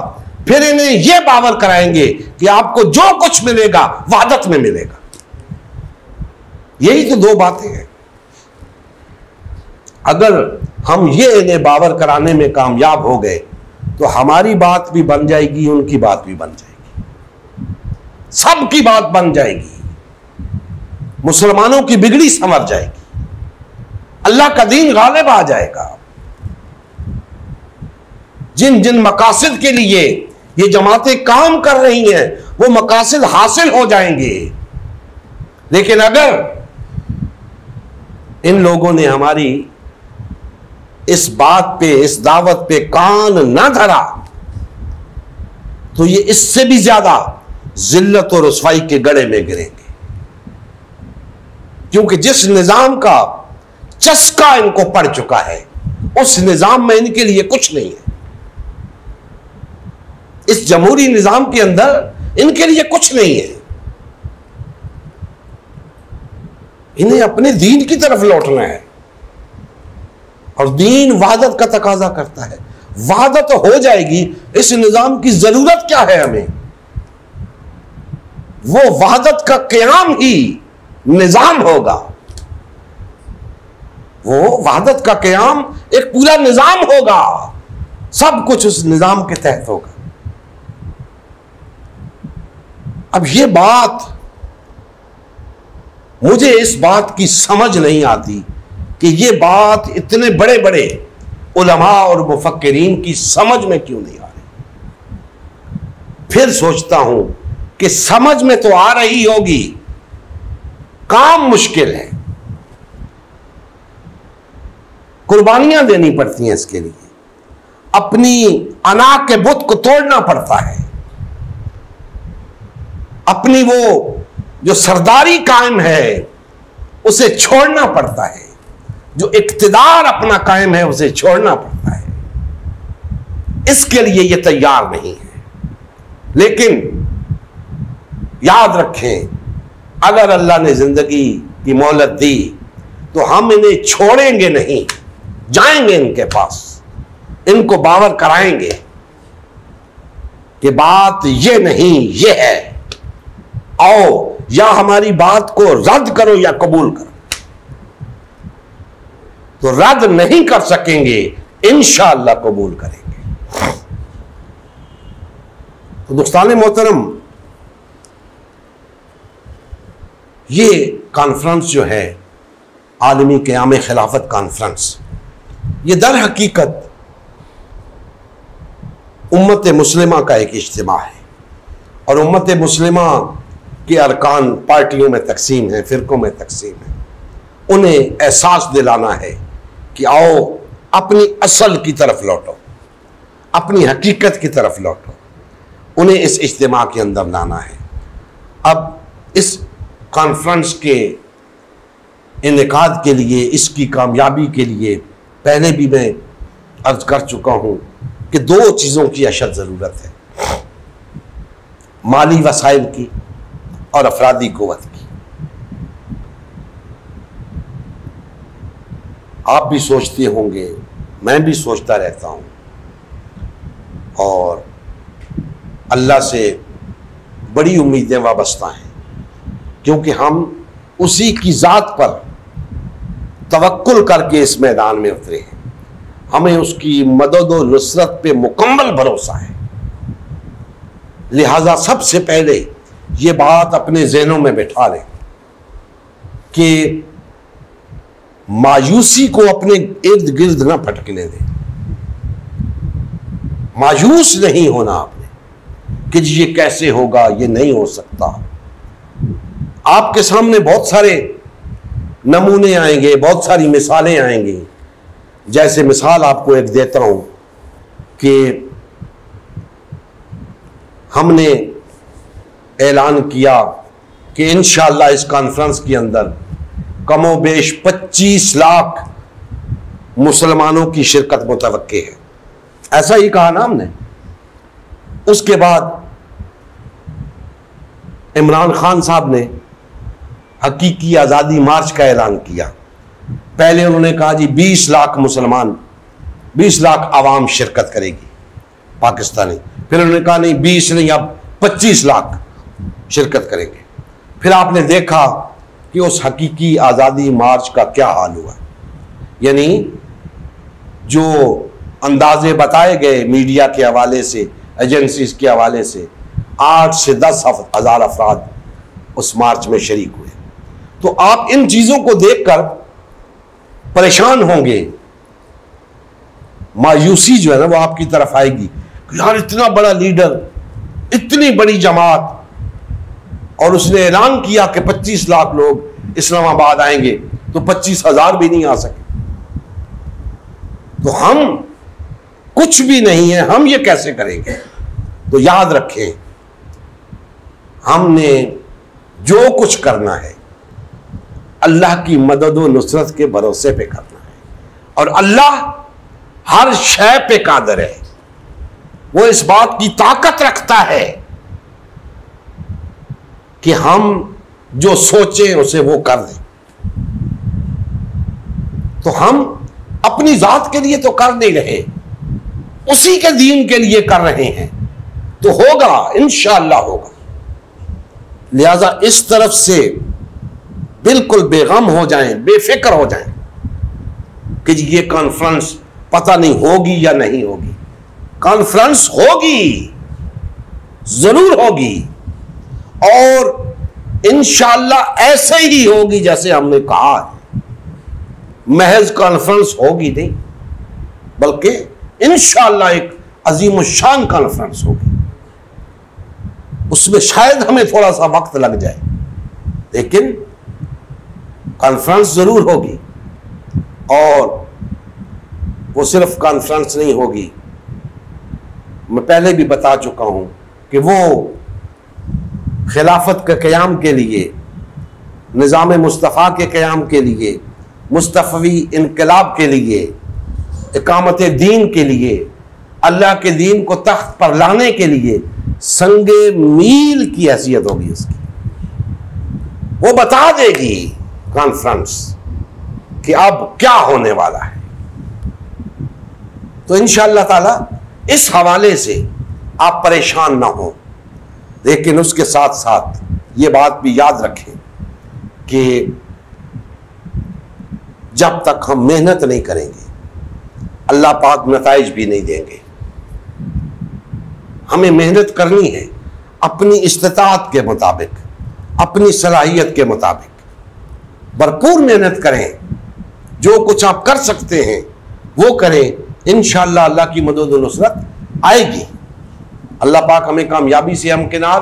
फिर इन्हें यह बावर कराएंगे कि आपको जो कुछ मिलेगा वहदत में मिलेगा। यही तो दो बातें हैं। अगर हम ये इन्हें बावर कराने में कामयाब हो गए तो हमारी बात भी बन जाएगी, उनकी बात भी बन जाएगी, सबकी बात बन जाएगी, मुसलमानों की बिगड़ी संवर जाएगी, अल्लाह का दीन गालिब आ जाएगा। जिन जिन मकासद के लिए ये जमातें काम कर रही हैं वो मकासद हासिल हो जाएंगे। लेकिन अगर इन लोगों ने हमारी इस बात पे, इस दावत पे कान ना धरा तो ये इससे भी ज्यादा जिल्लत और रुसवाई के गड़े में गिरेंगे। क्योंकि जिस निजाम का चस्का इनको पड़ चुका है उस निजाम में इनके लिए कुछ नहीं है। इस जमहूरी निजाम के अंदर इनके लिए कुछ नहीं है। इन्हें अपने दीन की तरफ लौटना है और दीन वहदत का तकाजा करता है। वहदत हो जाएगी, इस निजाम की जरूरत क्या है हमें? वो वहदत का क़याम ही निजाम होगा। वो वहदत का क़याम एक पूरा निजाम होगा, सब कुछ उस निजाम के तहत होगा। अब ये बात, मुझे इस बात की समझ नहीं आती कि ये बात इतने बड़े बड़े उलमा और मुफक्किरीन की समझ में क्यों नहीं आ रही। फिर सोचता हूं कि समझ में तो आ रही होगी, काम मुश्किल है, कुर्बानियां देनी पड़ती हैं इसके लिए, अपनी अना के बुत को तोड़ना पड़ता है, अपनी वो जो सरदारी कायम है उसे छोड़ना पड़ता है, जो इक्तिदार अपना कायम है उसे छोड़ना पड़ता है। इसके लिए ये तैयार नहीं है। लेकिन याद रखें, अगर अल्लाह ने जिंदगी की मोहलत दी तो हम इन्हें छोड़ेंगे नहीं, जाएंगे इनके पास, इनको बावर कराएंगे कि बात ये नहीं ये है, आओ या हमारी बात को रद्द करो या कबूल करो। तो रद्द नहीं कर सकेंगे, इंशाअल्लाह कबूल करेंगे। तो दोस्तान मोहतरम, ये कॉन्फ्रेंस जो है आलमी क़याम खिलाफत कॉन्फ्रेंस, ये दर हकीकत उम्मत मुस्लिमा का एक इज्तिमा है। और उम्मत मुस्लिमा के अरकान पार्टियों में तकसीम है, फ़िरक़ों में तकसीम है। उन्हें एहसास दिलाना है कि आओ अपनी असल की तरफ लौटो, अपनी हकीकत की तरफ लौटो। उन्हें इस इज्तिमा के अंदर लाना है। अब इस कॉन्फ्रेंस के इनेकाद के लिए, इसकी कामयाबी के लिए पहले भी मैं अर्ज कर चुका हूं कि दो चीज़ों की अशद ज़रूरत है, माली वसाइल की और अफरादी क़ुव्वत की। आप भी सोचते होंगे, मैं भी सोचता रहता हूं, और अल्लाह से बड़ी उम्मीदें वाबस्ता हैं, क्योंकि हम उसी की ज़ात पर तवक्कुल करके इस मैदान में उतरे हैं। हमें उसकी मदद और नुसरत पे मुकम्मल भरोसा है। लिहाजा सबसे पहले ये बात अपने ज़हनों में बैठा लें कि मायूसी को अपने इर्द गिर्द ना भटकने दें। मायूस नहीं होना आपने कि ये कैसे होगा, ये नहीं हो सकता। आपके सामने बहुत सारे नमूने आएंगे, बहुत सारी मिसालें आएंगी। जैसे मिसाल आपको एक देता हूं कि हमने ऐलान किया कि इंशाअल्लाह इस कॉन्फ्रेंस के अंदर कमोबेश 25 लाख मुसलमानों की शिरकत मुतवक्के है। ऐसा ही कहा ना हमने। उसके बाद इमरान खान साहब ने हकीकी आज़ादी मार्च का ऐलान किया। पहले उन्होंने कहा जी 20 लाख मुसलमान, 20 लाख आवाम शिरकत करेगी पाकिस्तानी। फिर उन्होंने कहा नहीं 20 नहीं, अब 25 लाख शिरकत करेंगे। फिर आपने देखा कि उस हकीकी आज़ादी मार्च का क्या हाल हुआ। यानी जो अंदाजे बताए गए मीडिया के हवाले से, एजेंसीज के हवाले से, 8 से 10 हज़ार अफराद उस मार्च में शरीक हुए। तो आप इन चीज़ों को देखकर परेशान होंगे, मायूसी जो है ना वो आपकी तरफ आएगी कि यार इतना बड़ा लीडर, इतनी बड़ी जमात, और उसने ऐलान किया कि 25 लाख लोग इस्लामाबाद आएंगे, तो 25,000 भी नहीं आ सके। तो हम कुछ भी नहीं है, हम ये कैसे करेंगे? तो याद रखें, हमने जो कुछ करना है अल्लाह की मदद और नुसरत के भरोसे पे करना है। और अल्लाह हर शय पे कादिर है। वो इस बात की ताकत रखता है कि हम जो सोचें उसे वो कर दें। तो हम अपनी जात के लिए तो कर नहीं रहे, उसी के दीन के लिए कर रहे हैं। तो होगा, इंशाअल्लाह होगा। लिहाजा इस तरफ से बिल्कुल बेगम हो जाएं, बेफिक्र हो जाएं कि ये कॉन्फ्रेंस पता नहीं होगी या नहीं होगी। कॉन्फ्रेंस होगी, जरूर होगी, और इंशाअल्लाह ऐसे ही होगी जैसे हमने कहा है। महज कॉन्फ्रेंस होगी नहीं, बल्कि इंशाअल्लाह एक अजीम शान कॉन्फ्रेंस होगी। उसमें शायद हमें थोड़ा सा वक्त लग जाए, लेकिन कॉन्फ्रेंस जरूर होगी। और वो सिर्फ कॉन्फ्रेंस नहीं होगी, मैं पहले भी बता चुका हूं कि वो खिलाफत के क़याम के लिए, निज़ाम मुस्तफ़ा के क़याम के लिए, मुस्तफ़वी इनकलाब के लिए, इकामत दीन के लिए, अल्लाह के दीन को तख्त पर लाने के लिए संगे मील की हैसियत होगी उसकी। वो बता देगी कॉन्फ्रेंस कि अब क्या होने वाला है। तो इंशाअल्लाह ताला इस हवाले से आप परेशान ना हो, लेकिन उसके साथ साथ ये बात भी याद रखें कि जब तक हम मेहनत नहीं करेंगे अल्लाह पाक नताइज भी नहीं देंगे। हमें मेहनत करनी है अपनी इस्तिताअत के मुताबिक, अपनी सलाहियत के मुताबिक। भरपूर मेहनत करें, जो कुछ आप कर सकते हैं वो करें। इंशाअल्लाह अल्लाह की मदद और नुसरत आएगी। अल्लाह पाक हमें कामयाबी से हमकिनार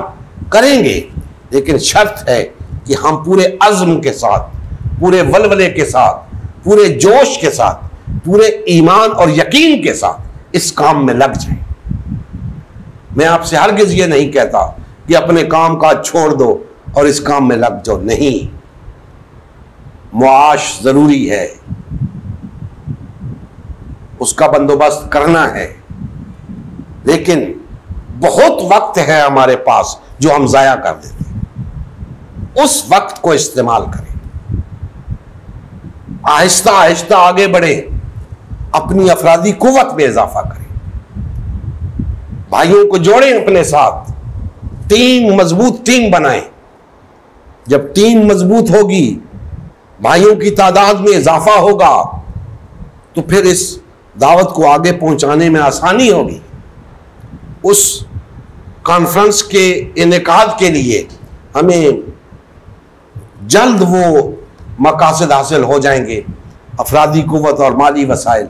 करेंगे, लेकिन शर्त है कि हम पूरे अज़्म के साथ, पूरे वलवले के साथ, पूरे जोश के साथ, पूरे ईमान और यकीन के साथ इस काम में लग जाए। मैं आपसे हरगिज ये नहीं कहता कि अपने काम काज छोड़ दो और इस काम में लग जाओ, नहीं। मुआश जरूरी है, उसका बंदोबस्त करना है, लेकिन बहुत वक्त है हमारे पास जो हम जाया कर देते हैं। उस वक्त को इस्तेमाल करें, आहिस्ता आहिस्ता आगे बढ़े, अपनी अफरादी कुव्वत में इजाफा करें, भाइयों को जोड़ें अपने साथ, टीम मजबूत टीम बनाएं। जब टीम मजबूत होगी, भाइयों की तादाद में इजाफा होगा, तो फिर इस दावत को आगे पहुंचाने में आसानी होगी। उस कॉन्फ्रेंस के इनेकाद के लिए हमें जल्द वो मकासद हासिल हो जाएंगे, अफरादी कुव्वत और माली वसाइल,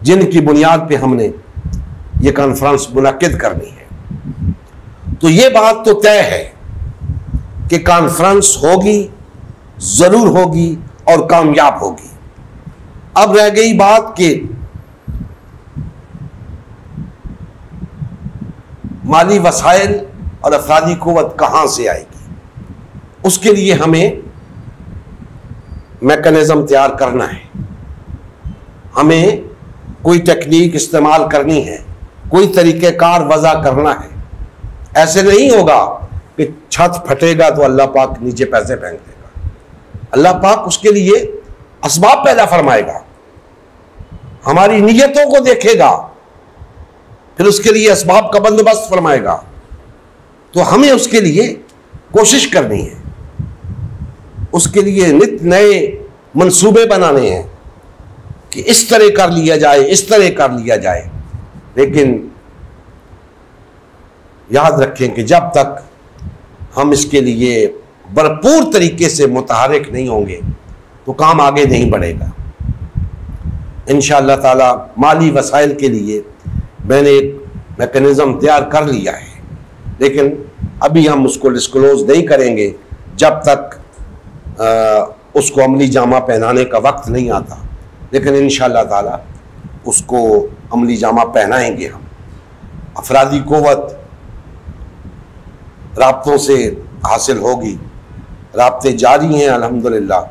जिनकी बुनियाद पे हमने ये कॉन्फ्रेंस मुनक्किद करनी है। तो ये बात तो तय है कि कॉन्फ्रेंस होगी, जरूर होगी और कामयाब होगी। अब रह गई बात कि माली वसाइल और अफरादी कुव्वत कहां से आएगी। उसके लिए हमें मैकेनिज्म तैयार करना है, हमें कोई टेक्निक इस्तेमाल करनी है, कोई तरीक़ेकार वज़ा करना है। ऐसे नहीं होगा कि छत फटेगा तो अल्लाह पाक नीचे पैसे फेंक देगा। अल्लाह पाक उसके लिए असबाब पैदा फरमाएगा, हमारी नीयतों को देखेगा, फिर उसके लिए असबाब का बंदोबस्त फरमाएगा। तो हमें उसके लिए कोशिश करनी है, उसके लिए नित नए मंसूबे बनाने हैं कि इस तरह कर लिया जाए, इस तरह कर लिया जाए। लेकिन याद रखें कि जब तक हम इसके लिए भरपूर तरीके से मुतहरिक नहीं होंगे तो काम आगे नहीं बढ़ेगा। इंशाअल्लाह ताला माली वसाइल के लिए मैंने एक मैकेनिज्म तैयार कर लिया है, लेकिन अभी हम उसको डिस्क्लोज नहीं करेंगे जब तक उसको अमली जामा पहनाने का वक्त नहीं आता। लेकिन इंशाअल्लाह ताला उसको अमली जामा पहनाएंगे हम। अफरादी कुव्वत राब्तों से हासिल होगी, राब्ते जारी हैं अल्हम्दुलिल्लाह,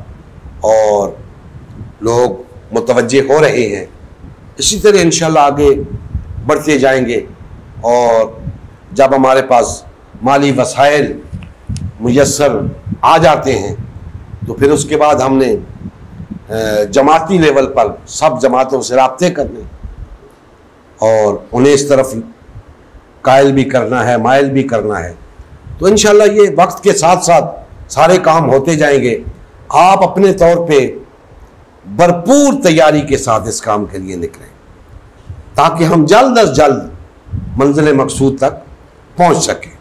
और लोग मुतवज्जे हो रहे हैं। इसी तरह इंशाअल्लाह आगे बढ़ते जाएंगे, और जब हमारे पास माली वसाइल मुयस्सर आ जाते हैं तो फिर उसके बाद हमने जमाती लेवल पर सब जमातों से राब्ते करने और उन्हें इस तरफ कायल भी करना है, मायल भी करना है। तो इंशाअल्लाह ये वक्त के साथ साथ सारे काम होते जाएंगे। आप अपने तौर पे भरपूर तैयारी के साथ इस काम के लिए निकलें ताकि हम जल्द अज जल्द मंजिल मकसूद तक पहुंच सकें।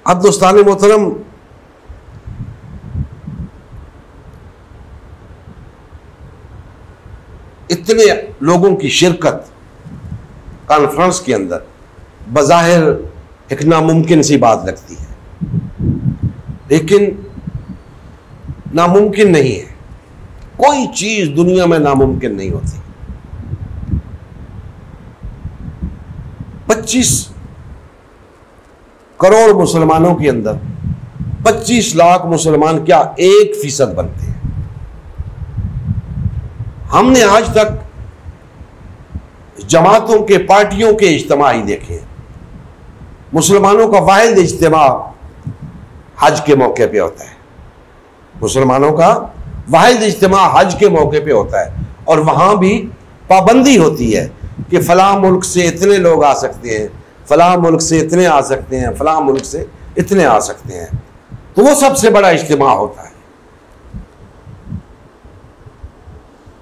अब दोस्तान मोहतरम, इतने लोगों की शिरकत कॉन्फ्रेंस के अंदर बज़ाहिर एक नामुमकिन सी बात लगती है, लेकिन नामुमकिन नहीं है। कोई चीज दुनिया में नामुमकिन नहीं होती। 25 करोड़ मुसलमानों के अंदर 25 लाख मुसलमान क्या 1% बनते हैं। हमने आज तक जमातों के, पार्टियों के इज्तिमा ही देखे हैं। मुसलमानों का वाहिद इज्तिमा हज के मौके पे होता है। मुसलमानों का वाहिद इज्तिमा हज के मौके पे होता है, और वहां भी पाबंदी होती है कि फलां मुल्क से इतने लोग आ सकते हैं, फलां मुल्क से इतने आ सकते हैं, फलां मुल्क से इतने आ सकते हैं। तो वो सबसे बड़ा इज्तिमा होता है।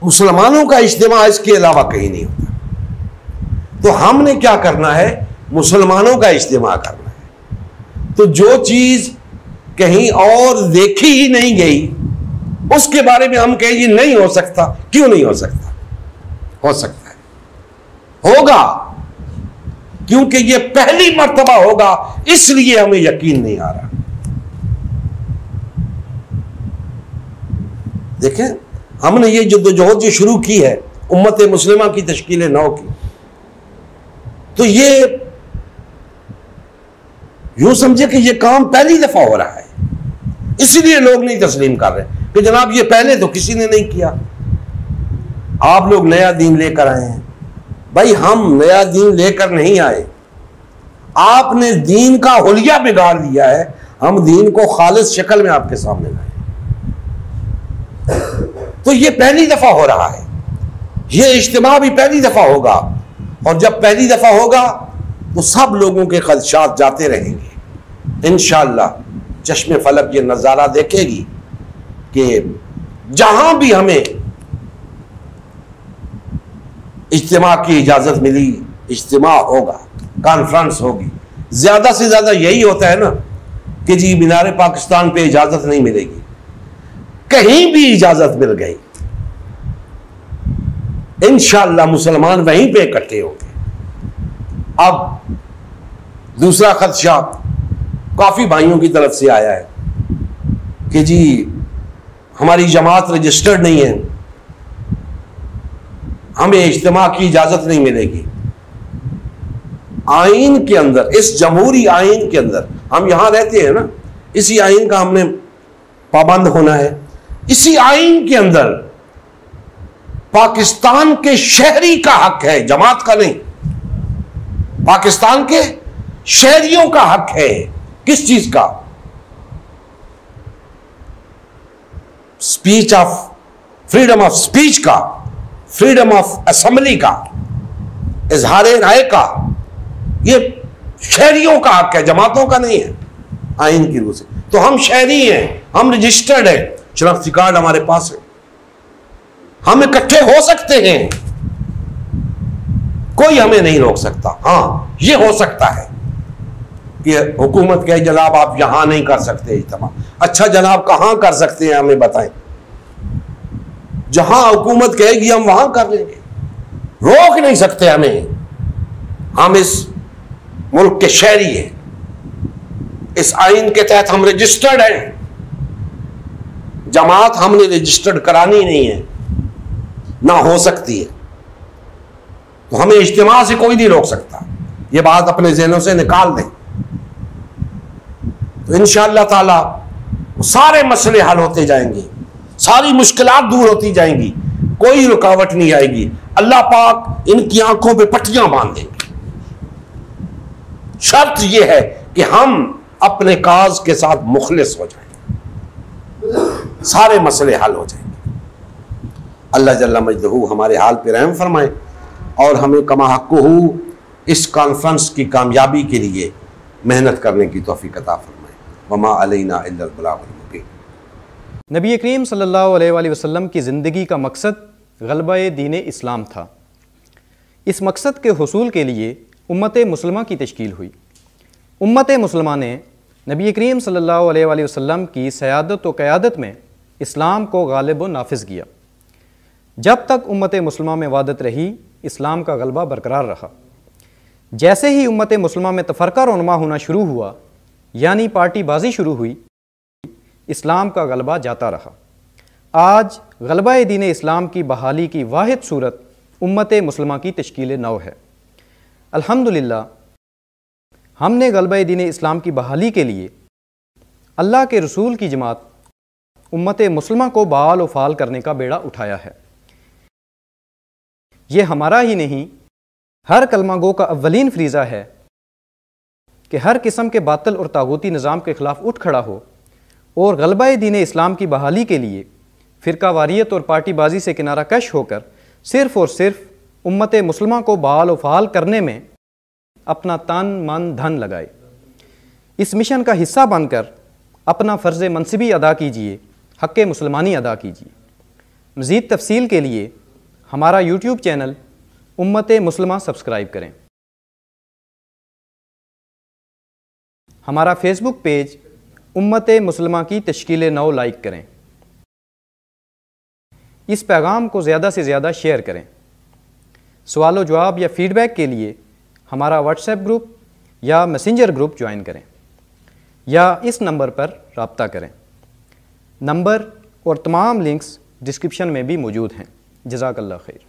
मुसलमानों का इज्तिमा इसके अलावा कहीं नहीं होता। तो हमने क्या करना है? मुसलमानों का इज्तिमा करना है। तो जो चीज कहीं और देखी ही नहीं गई उसके बारे में हम कहें ये नहीं हो सकता। क्यों नहीं हो सकता? हो सकता है, होगा, क्योंकि ये पहली मर्तबा होगा, इसलिए हमें यकीन नहीं आ रहा। देखें, हमने ये जद्दोजहद जो शुरू की है उम्मत मुस्लिमा की तश्कील नौ की, तो ये यूं समझे कि ये काम पहली दफा हो रहा है, इसलिए लोग नहीं तस्लीम कर रहे कि जनाब ये पहले तो किसी ने नहीं किया, आप लोग नया दीन लेकर आए हैं। भाई हम नया दीन लेकर नहीं आए, आपने दीन का हुलिया बिगाड़ दिया है, हम दीन को खालिस शक्ल में आपके सामने लाए। तो ये पहली दफा हो रहा है, ये इज्तिमा भी पहली दफा होगा, और जब पहली दफा होगा तो सब लोगों के खदशात जाते रहेंगे। इंशाअल्लाह चश्मे फलक ये नज़ारा देखेगी कि जहां भी हमें इज्तिमा की इजाजत मिली, इज्तिमा होगा, कॉन्फ्रेंस होगी। ज्यादा से ज्यादा यही होता है ना कि जी मीनार पाकिस्तान पे इजाजत नहीं मिलेगी, कहीं भी इजाजत मिल गई इंशाअल्लाह मुसलमान वहीं पे इकट्ठे होंगे। अब दूसरा खदशा काफी भाइयों की तरफ से आया है कि जी हमारी जमात रजिस्टर्ड नहीं है, हमें इज्तिमा की इजाजत नहीं मिलेगी। आइन के अंदर, इस जमहूरी आइन के अंदर, हम यहां रहते हैं ना, इसी आइन का हमने पाबंद होना है। इसी आइन के अंदर पाकिस्तान के शहरी का हक है, जमात का नहीं, पाकिस्तान के शहरियों का हक है। किस चीज का? Speech of, freedom of speech का, फ्रीडम ऑफ असेंबली का, इजहार राय का, ये शहरियों का हक है, जमातों का नहीं है आइन की रूह से। तो हम शहरी हैं, हम रजिस्टर्ड हैं, शनाख्ती कार्ड हमारे पास है, हम इकट्ठे हो सकते हैं, कोई हमें नहीं रोक सकता। हां ये हो सकता है कि हुकूमत कहे जनाब आप यहां नहीं कर सकते इज्तिमा। अच्छा जनाब कहां कर सकते हैं हमें बताएं, जहां हुकूमत कहेगी हम वहां कर लेंगे, रोक नहीं सकते हमें। हम इस मुल्क के शहरी हैं, इस आइन के तहत हम रजिस्टर्ड हैं, जमात हमने रजिस्टर्ड करानी नहीं है, ना हो सकती है, तो हमें इज्तिमा से कोई नहीं रोक सकता। ये बात अपने ज़हनों से निकाल दें, तो इंशाअल्लाह ताला सारे मसले हल होते जाएंगे, सारी मुश्किलात दूर होती जाएंगी, कोई रुकावट नहीं आएगी। अल्लाह पाक इनकी आंखों पे पट्टियां बांध देंगे। शर्त यह है कि हम अपने काज के साथ मुखलिस हो जाएं, सारे मसले हल हो जाएंगे। अल्लाह जल्ला मजदहू हमारे हाल पे रहम फरमाए और हमें कमा हक़्क़ुहू इस कॉन्फ्रेंस की कामयाबी के लिए मेहनत करने की तौफीक अता फरमाए। वमा अलैना इल्लल बलागुल मुबीन। नबी करीम सल्लल्लाहु अलैहि वसल्लम की ज़िंदगी का मकसद ग़लबा-ए दीन इस्लाम था। इस मकसद के हुसूल के लिए उम्मत मुस्लिमा की तश्कील हुई। उम्मत मुस्लिमा ने नबी करीम सल्लल्लाहु अलैहि वसल्लम की सयादत व क़यादत में इस्लाम को गालिब व नाफिज़ किया। जब तक उम्मत मुस्लिमा में वादत रही, इस्लाम का गलबा बरकरार रहा। जैसे ही उम्मत मुस्लिमा में तफरका रोनमा होना शुरू हुआ, यानी पार्टीबाजी शुरू हुई, इस्लाम का गलबा जाता रहा। आज गलबा-ए दीन इस्लाम की बहाली की वाहिद सूरत उम्मत मुस्लिमा की तश्कील नौ है। अल्हम्दुलिल्लाह हमने गलबा-ए दीन इस्लाम की बहाली के लिए अल्लाह के रसूल की जमात उम्मत मुस्लिमा को बाल व फाल करने का बेड़ा उठाया है। ये हमारा ही नहीं, हर कलमा गो का अव्वलीन फरीज़ा है कि हर किस्म के बातिल और तागूती निज़ाम के ख़िलाफ़ उठ खड़ा हो और गलबा-ए दीन इस्लाम की बहाली के लिए फ़िरका वारियत और पार्टीबाजी से किनारा कश होकर सिर्फ़ और सिर्फ उम्मत मुस्लिमा को बाल व फाल करने में अपना तन मन धन लगाए। इस मिशन का हिस्सा बनकर अपना फ़र्ज़ मनसिबी अदा कीजिए, हक़ मुसलमानी अदा कीजिए। मज़ीद तफ़सील के लिए हमारा यूट्यूब चैनल उम्मत मुस्लिमा सब्सक्राइब करें। हमारा फेसबुक पेज उम्मत मुस्लिमा की तश्कील नौ लाइक करें। इस पैगाम को ज़्यादा से ज़्यादा शेयर करें। सवाल जवाब या फ़ीडबैक के लिए हमारा व्हाट्सएप ग्रुप या मैसेंजर ग्रुप ज्वाइन करें या इस नंबर पर रब्ता करें। नंबर और तमाम लिंक्स डिस्क्रिप्शन में भी मौजूद हैं। जज़ाकल्लाह खैर।